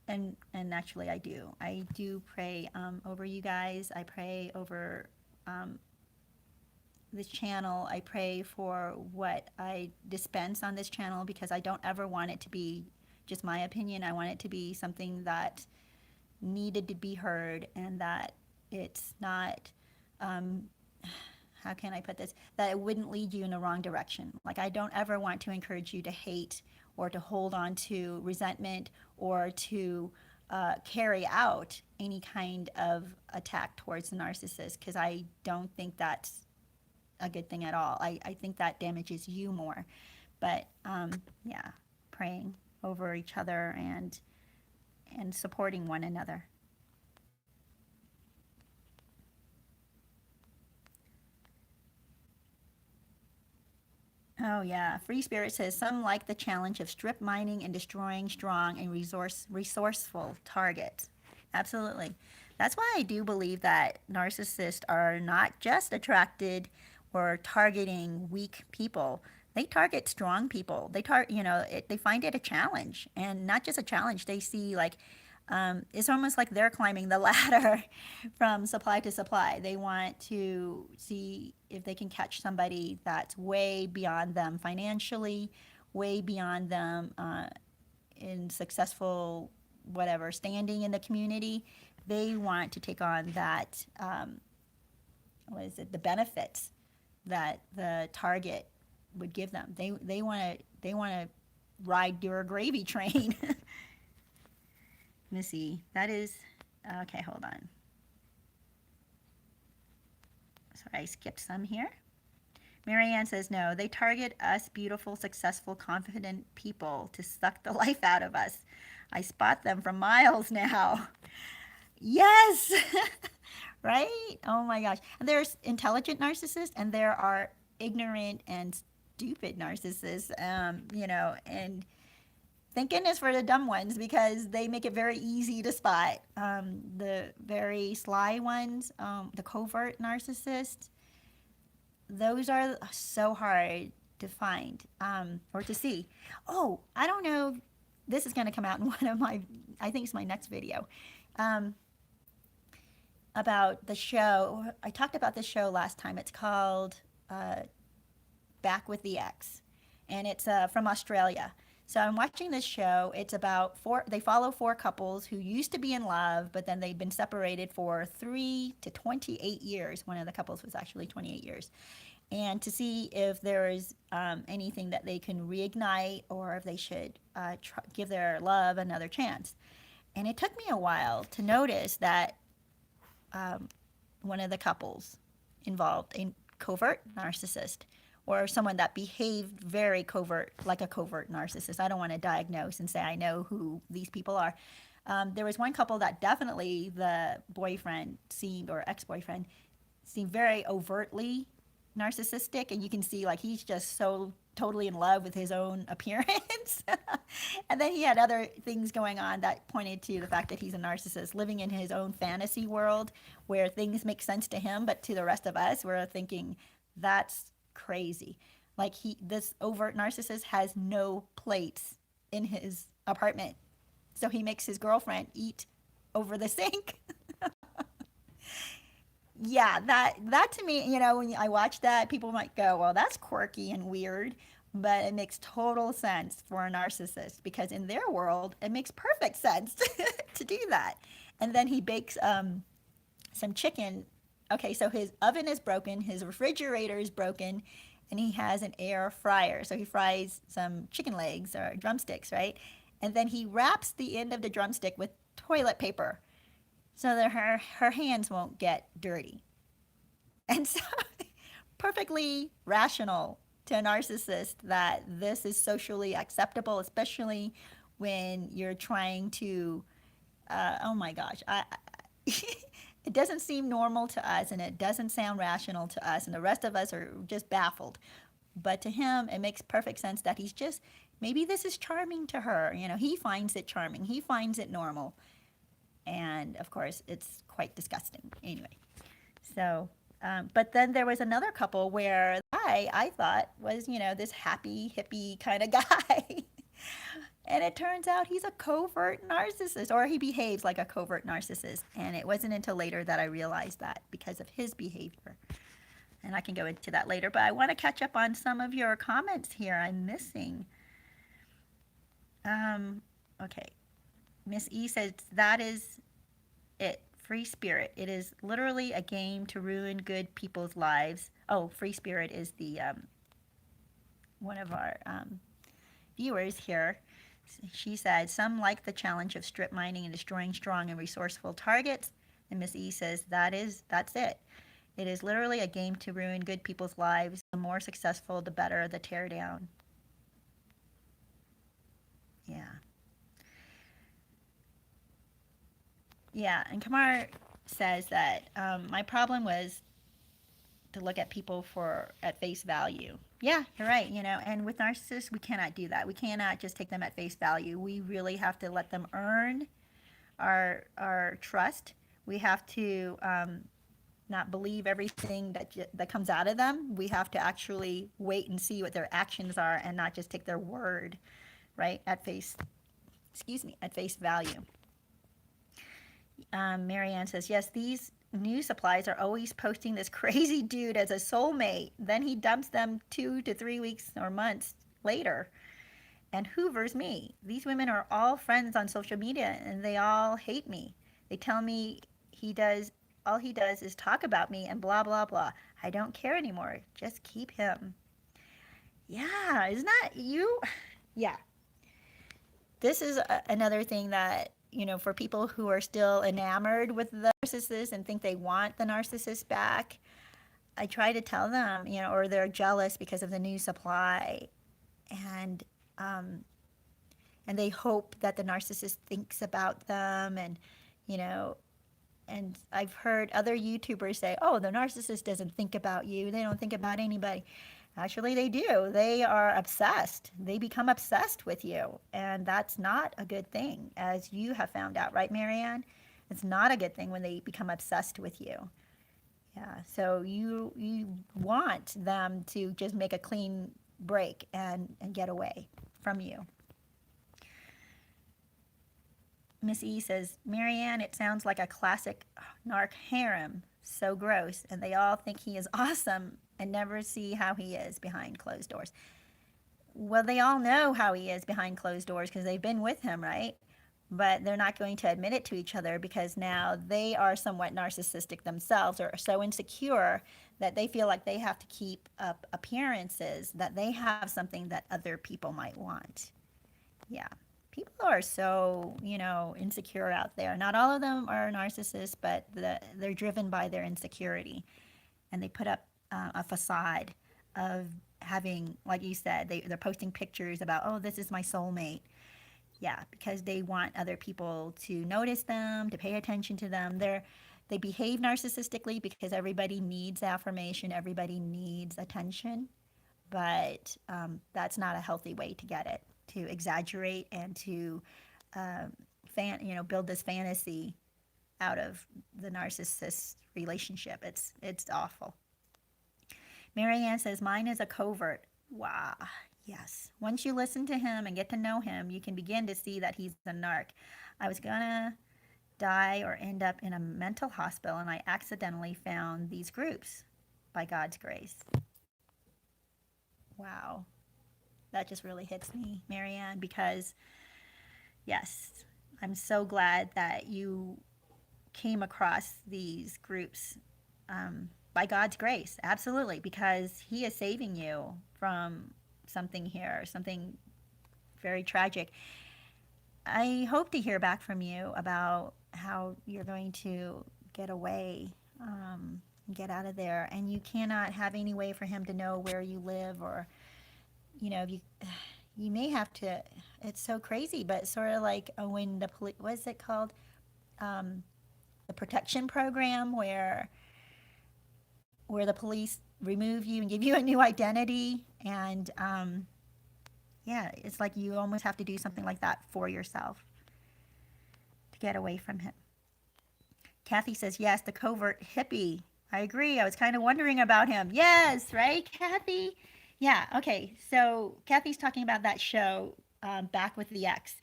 And actually I do pray over you guys. I pray over this channel. I pray for what I dispense on this channel, because I don't ever want it to be just my opinion. I want it to be something that needed to be heard, and that it's not, how can I put this, that it wouldn't lead you in the wrong direction. Like, I don't ever want to encourage you to hate or to hold on to resentment or to carry out any kind of attack towards the narcissist, because I don't think that's a good thing at all. I think that damages you more. But yeah, praying over each other and supporting one another. Oh yeah, Free Spirit says, some like the challenge of strip mining and destroying strong and resourceful targets. Absolutely. That's why I do believe that narcissists are not just attracted or targeting weak people. They target strong people. They find it a challenge, and not just a challenge. They see, like, it's almost like they're climbing the ladder from supply to supply. They want to see if they can catch somebody that's way beyond them financially, way beyond them in successful whatever standing in the community. They want to take on that, the benefits that the target would give them. They want to ride your gravy train. Let me see. That is, okay, hold on. Sorry, I skipped some here. Marianne says, no, they target us beautiful, successful, confident people to suck the life out of us. I spot them from miles now. Yes, right? Oh my gosh. And there's intelligent narcissists and there are ignorant and stupid narcissists, and thank goodness for the dumb ones because they make it very easy to spot. The very sly ones, the covert narcissists, those are so hard to find or to see. Oh, I don't know. This is going to come out in one of my, I think it's my next video. About the show. I talked about this show last time. It's called Back with the Ex, and it's from Australia. So I'm watching this show. It's about they follow four couples who used to be in love, but then they've been separated for 3 to 28 years. One of the couples was actually 28 years. And to see if there is anything that they can reignite or if they should give their love another chance. And it took me a while to notice that one of the couples involved a covert narcissist or someone that behaved very covert, like a covert narcissist. I don't want to diagnose and say I know who these people are. There was one couple that definitely the boyfriend seemed, or ex-boyfriend, seemed very overtly narcissistic, and you can see like he's just so totally in love with his own appearance. And then he had other things going on that pointed to the fact that he's a narcissist living in his own fantasy world where things make sense to him, but to the rest of us we're thinking that's crazy. Like this overt narcissist has no plates in his apartment, so he makes his girlfriend eat over the sink. Yeah, that to me, when I watch that, people might go, well, that's quirky and weird, but it makes total sense for a narcissist because in their world, it makes perfect sense to do that. And then he bakes some chicken. Okay, so his oven is broken, his refrigerator is broken, and he has an air fryer. So he fries some chicken legs or drumsticks, right? And then he wraps the end of the drumstick with toilet paper so that her hands won't get dirty. And so perfectly rational to a narcissist that this is socially acceptable, especially when you're trying to, oh my gosh, it doesn't seem normal to us and it doesn't sound rational to us, and the rest of us are just baffled. But to him, it makes perfect sense that he's just, maybe this is charming to her. He finds it charming, he finds it normal. And of course, it's quite disgusting. Anyway, so, but then there was another couple where I thought was, this happy, hippie kind of guy. And it turns out he's a covert narcissist, or he behaves like a covert narcissist. And it wasn't until later that I realized that because of his behavior. And I can go into that later, but I want to catch up on some of your comments here I'm missing. Okay. Miss E says, that is it. Free spirit. It is literally a game to ruin good people's lives. Oh, free spirit is the one of our viewers here. She said, some like the challenge of strip mining and destroying strong and resourceful targets. And Miss E says, that's it. It is literally a game to ruin good people's lives. The more successful, the better the teardown. Yeah. Yeah, and Kamar says that my problem was to look at people at face value. Yeah, you're right. And with narcissists, we cannot do that. We cannot just take them at face value. We really have to let them earn our trust. We have to not believe everything that comes out of them. We have to actually wait and see what their actions are and not just take their word, right, at face value. Marianne says, yes, these news supplies are always posting this crazy dude as a soulmate. Then he dumps them 2 to 3 weeks or months later and hoovers me. These women are all friends on social media and they all hate me. They tell me all he does is talk about me and blah, blah, blah. I don't care anymore. Just keep him. Yeah, isn't that you? Yeah. This is another thing that for people who are still enamored with the narcissist and think they want the narcissist back, I try to tell them, or they're jealous because of the new supply, and um, and they hope that the narcissist thinks about them, and you know, and I've heard other YouTubers say, "Oh, the narcissist doesn't think about you. They don't think about anybody." Actually, they do. They are obsessed. They become obsessed with you, and that's not a good thing, as you have found out, right, Marianne? It's not a good thing when they become obsessed with you. Yeah. So you want them to just make a clean break and get away from you. Miss E says, Marianne, it sounds like a classic narc harem. So gross. And they all think he is awesome and never see how he is behind closed doors. Well, they all know how he is behind closed doors because they've been with him, right? But they're not going to admit it to each other because now they are somewhat narcissistic themselves, or so insecure that they feel like they have to keep up appearances that they have something that other people might want. Yeah. People are so, insecure out there. Not all of them are narcissists, but they're driven by their insecurity. And they put up a facade of having, like you said, they're posting pictures about, oh, this is my soulmate. Yeah, because they want other people to notice them, to pay attention to them. They behave narcissistically because everybody needs affirmation, everybody needs attention, but that's not a healthy way to get it. To exaggerate and to build this fantasy out of the narcissist relationship. It's awful. Marianne says, mine is a covert. Wow. Yes. Once you listen to him and get to know him, you can begin to see that he's a narc. I was gonna die or end up in a mental hospital, and I accidentally found these groups by God's grace. Wow. That just really hits me, Marianne, because yes, I'm so glad that you came across these groups by God's grace. Absolutely, because He is saving you from something here, something very tragic. I hope to hear back from you about how you're going to get away, get out of there. And you cannot have any way for him to know where you live, or, you may have to. It's so crazy, but sort of like when the police, what's it called? The protection program, where the police remove you and give you a new identity. And yeah, it's like you almost have to do something like that for yourself to get away from him. Kathy says, yes, the covert hippie. I agree. I was kind of wondering about him. Yes, right, Kathy? Yeah, okay. So Kathy's talking about that show, Back with the Ex.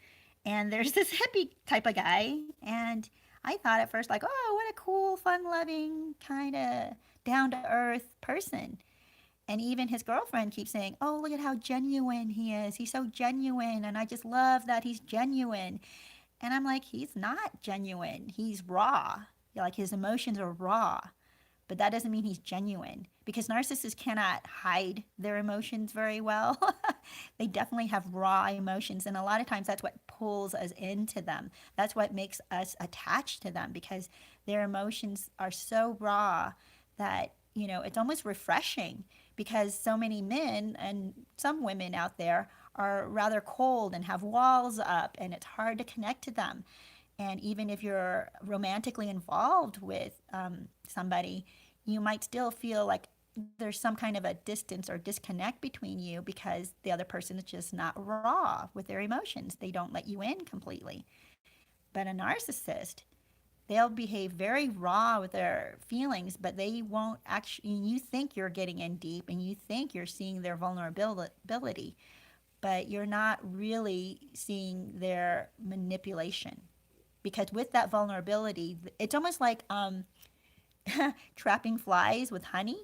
And there's this hippie type of guy. And I thought at first, like, oh, what a cool, fun-loving, kind of down-to-earth person. And even his girlfriend keeps saying, oh, look at how genuine he is. He's so genuine. And I just love that he's genuine. And I'm like, he's not genuine. He's raw. Like, his emotions are raw. But that doesn't mean he's genuine, because narcissists cannot hide their emotions very well. They definitely have raw emotions. And a lot of times that's what pulls us into them. That's what makes us attached to them, because their emotions are so raw that, it's almost refreshing, because so many men and some women out there are rather cold and have walls up, and it's hard to connect to them. And even if you're romantically involved with somebody, you might still feel like there's some kind of a distance or disconnect between you, because the other person is just not raw with their emotions. They don't let you in completely. But a narcissist, they'll behave very raw with their feelings, but they won't actually, you think you're getting in deep and you think you're seeing their vulnerability, but you're not really seeing their manipulation. Because with that vulnerability, it's almost like trapping flies with honey.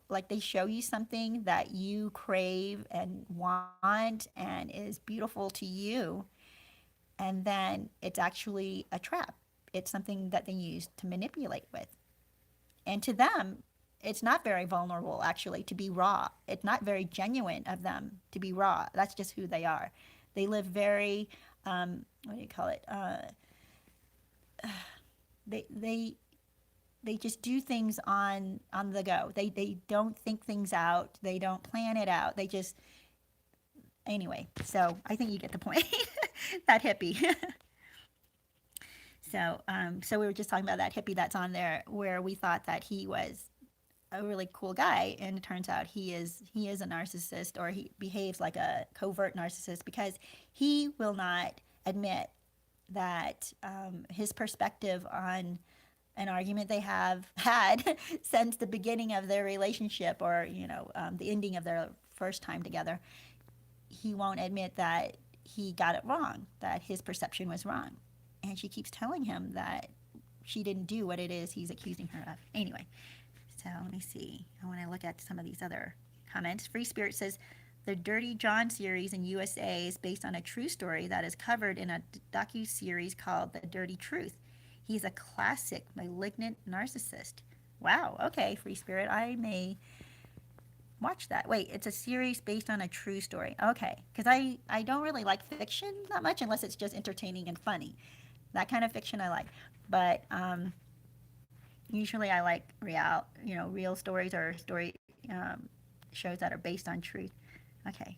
Like they show you something that you crave and want and is beautiful to you, and then it's actually a trap. It's something that they use to manipulate with. And to them, it's not very vulnerable, actually, to be raw. It's not very genuine of them to be raw. That's just who they are. They live very what do you call it? They they they just do things on the go. They don't think things out. They don't plan it out. They just anyway. So I think you get the point. That hippie. So we were just talking about that hippie that's on there, where we thought that he was a really cool guy, and it turns out he is a narcissist, or he behaves like a covert narcissist, because he will not admit that his perspective on an argument they have had since the beginning of their relationship, or the ending of their first time together. He won't admit that he got it wrong, that his perception was wrong, and she keeps telling him that she didn't do what it is he's accusing her of. Anyway, so let me see. I want to look at some of these other comments. Free Spirit says, the Dirty John series in USA is based on a true story that is covered in a docu-series called The Dirty Truth. He's a classic malignant narcissist. Wow, okay, Free Spirit, I may watch that. Wait, it's a series based on a true story. Okay, because I don't really like fiction that much unless it's just entertaining and funny. That kind of fiction I like. But usually I like real stories, or story shows that are based on truth. Okay.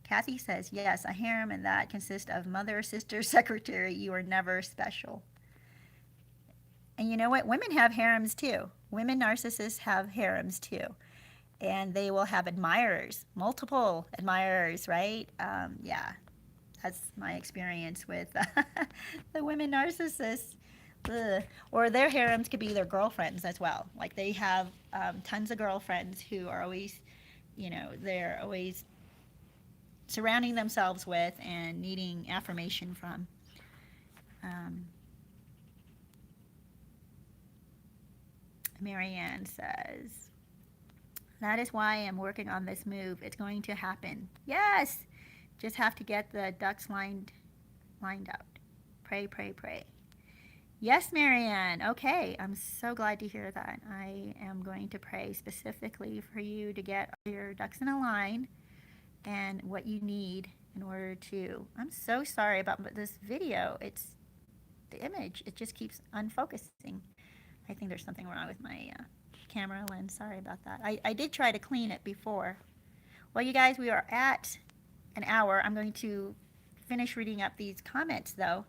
Kathy says, yes, a harem, and that consists of mother, sister, secretary. You are never special. And you know what? Women have harems too. Women narcissists have harems too. And they will have admirers, multiple admirers, right? Yeah, that's my experience with the women narcissists. Ugh. Or their harems could be their girlfriends as well. Like they have tons of girlfriends who are always, they're always surrounding themselves with and needing affirmation from. Marianne says, that is why I'm working on this move. It's going to happen. Yes! Just have to get the ducks lined out. Pray, pray, pray. Yes, Marianne. Okay, I'm so glad to hear that. I am going to pray specifically for you to get your ducks in a line and what you need in order to. I'm so sorry about this video. It's the image. It just keeps unfocusing. I think there's something wrong with my camera lens. Sorry about that. I did try to clean it before. Well, you guys, we are at an hour. I'm going to finish reading up these comments, though.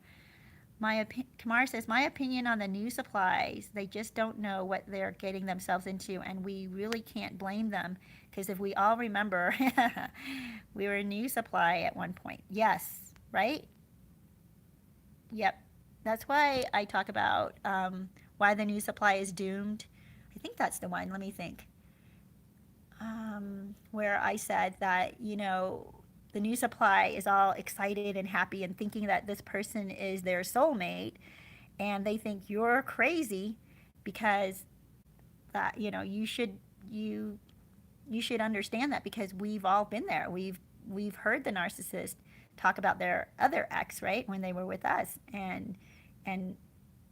Kamar says, my opinion on the new supplies, they just don't know what they're getting themselves into, and we really can't blame them, because if we all remember, we were a new supply at one point. Yes, right? Yep. That's why I talk about why the new supply is doomed. I think that's the one. Let me think. Where I said that, the new supply is all excited and happy and thinking that this person is their soulmate, and they think you're crazy because that, you should understand that, because we've all been there. We've heard the narcissist talk about their other ex, right, when they were with us, and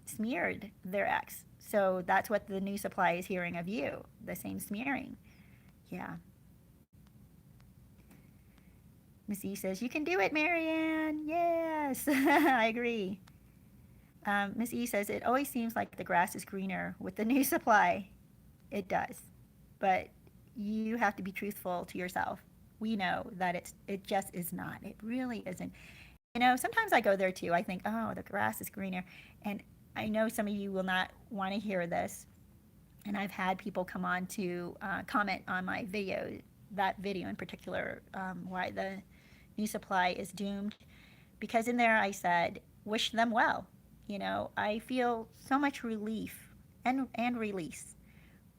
smeared their ex. So that's what the new supply is hearing of you, the same smearing. Yeah. Miss E says, you can do it, Marianne. Yes, I agree. Miss E says, it always seems like the grass is greener with the new supply. It does. But you have to be truthful to yourself. We know that it just is not. It really isn't. Sometimes I go there too. I think, oh, the grass is greener. And I know some of you will not want to hear this. And I've had people come on to comment on my video, that video in particular, why the new supply is doomed. Because in there I said, wish them well. I feel so much relief and release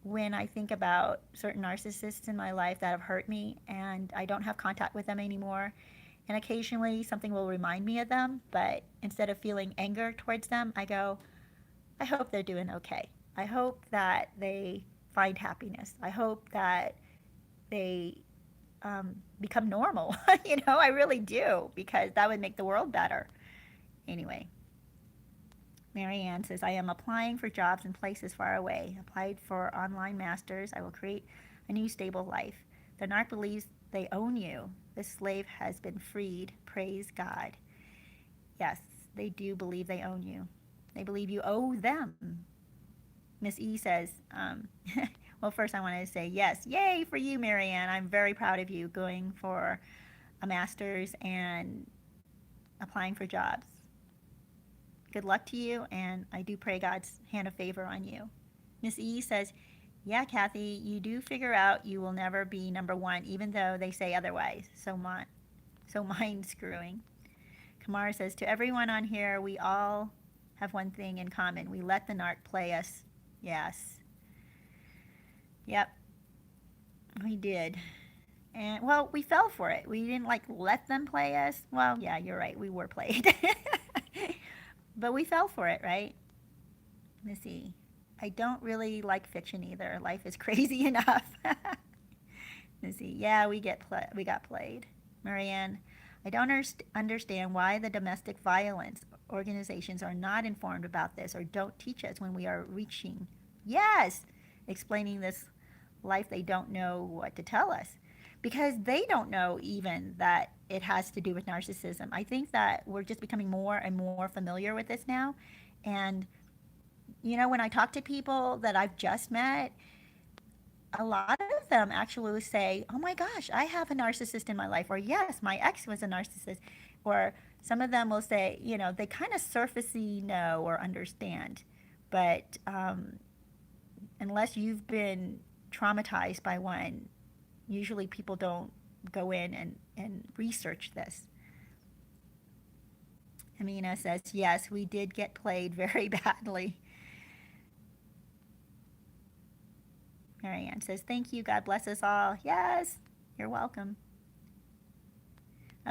when I think about certain narcissists in my life that have hurt me, and I don't have contact with them anymore. And occasionally something will remind me of them, but instead of feeling anger towards them, I go, I hope they're doing okay. I hope that they find happiness. I hope that they become normal. I really do, because that would make the world better. Anyway, Marianne says, I am applying for jobs in places far away. Applied for online masters. I will create a new stable life. The narc believes they own you. This slave has been freed. Praise God. Yes, they do believe they own you. They believe you owe them. Miss E says, well, first I want to say yes, yay for you, Marianne. I'm very proud of you going for a master's and applying for jobs. Good luck to you, and I do pray God's hand of favor on you. Miss E says, yeah, Kathy, you do figure out you will never be number one, even though they say otherwise. So mind screwing. Kamara says, to everyone on here, we all have one thing in common. We let the narc play us. Yes. Yep. We did. And, well, we fell for it. We didn't, like, let them play us. Well, yeah, you're right. We were played. But we fell for it, right? Let me see. I don't really like fiction either. Life is crazy enough. Let's see. Yeah, we got played. Marianne, I don't understand why the domestic violence organizations are not informed about this or don't teach us when we are reaching. Yes, explaining this life, they don't know what to tell us because they don't know even that it has to do with narcissism. I think that we're just becoming more and more familiar with this now. And, when I talk to people that I've just met, a lot of them actually will say, oh my gosh, I have a narcissist in my life, or yes, my ex was a narcissist, or some of them will say, they kind of surfacey know or understand, but unless you've been traumatized by one, usually people don't go in and research this. Amina says, yes, we did get played very badly. Marianne says, thank you. God bless us all. Yes, you're welcome.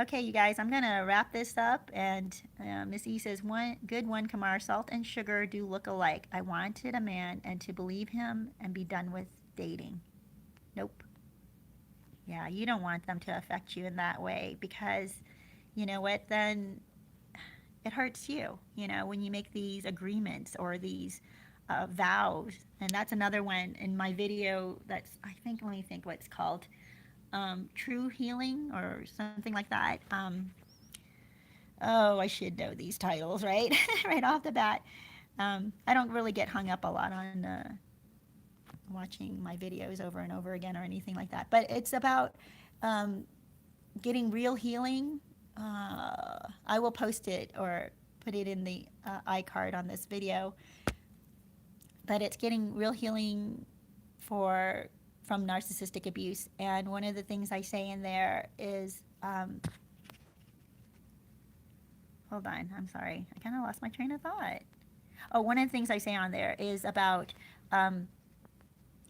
Okay, you guys, I'm going to wrap this up. And Miss E says, good one, Kamar. Salt and sugar do look alike. I wanted a man and to believe him and be done with dating. Nope. Yeah, you don't want them to affect you in that way because, you know what, then it hurts you, when you make these agreements or these vows. And that's another one in my video that's, let me think what it's called. True Healing or something like that. I should know these titles, right? Right off the bat. I don't really get hung up a lot on watching my videos over and over again or anything like that. But it's about getting real healing. I will post it or put it in the iCard on this video. But it's getting real healing from narcissistic abuse. And one of the things I say in there is, hold on, I'm sorry. I kind of lost my train of thought. Oh, one of the things I say on there is about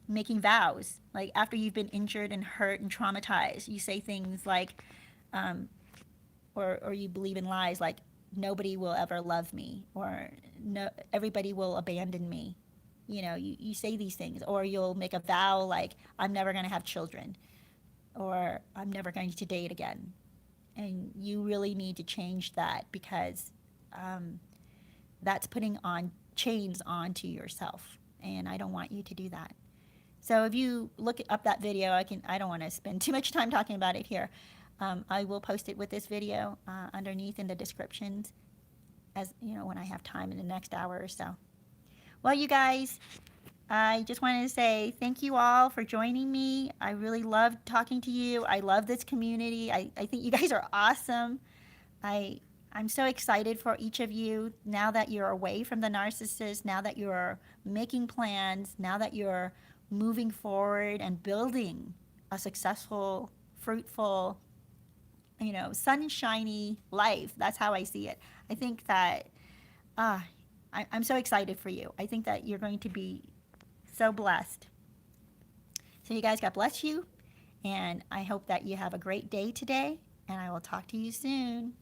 making vows. Like after you've been injured and hurt and traumatized, you say things like, or you believe in lies like, nobody will ever love me, or no, everybody will abandon me. You say these things, or you'll make a vow like, I'm never going to have children, or I'm never going to date again. And you really need to change that because that's putting on chains onto yourself. And I don't want you to do that. So if you look up that video, I don't want to spend too much time talking about it here. I will post it with this video underneath in the descriptions as when I have time in the next hour or so. Well, you guys, I just wanted to say thank you all for joining me. I really love talking to you. I love this community. I think you guys are awesome. I'm so excited for each of you now that you're away from the narcissist, now that you're making plans, now that you're moving forward and building a successful, fruitful, sunshiny life. That's how I see it. I think that I'm so excited for you. I think that you're going to be so blessed. So you guys, God bless you. And I hope that you have a great day today. And I will talk to you soon.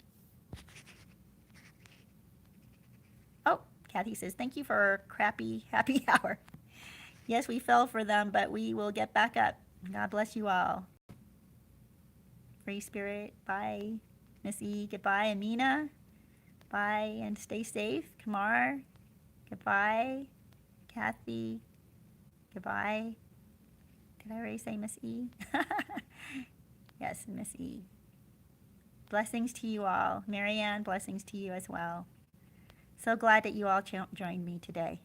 Oh, Kathy says, thank you for crappy happy hour. Yes, we fell for them, but we will get back up. God bless you all. Free Spirit, bye. Miss E, goodbye. Amina, bye, and stay safe. Kamar, goodbye. Kathy, goodbye. Did I already say Miss E? Yes, Miss E. Blessings to you all. Marianne, blessings to you as well. So glad that you all joined me today.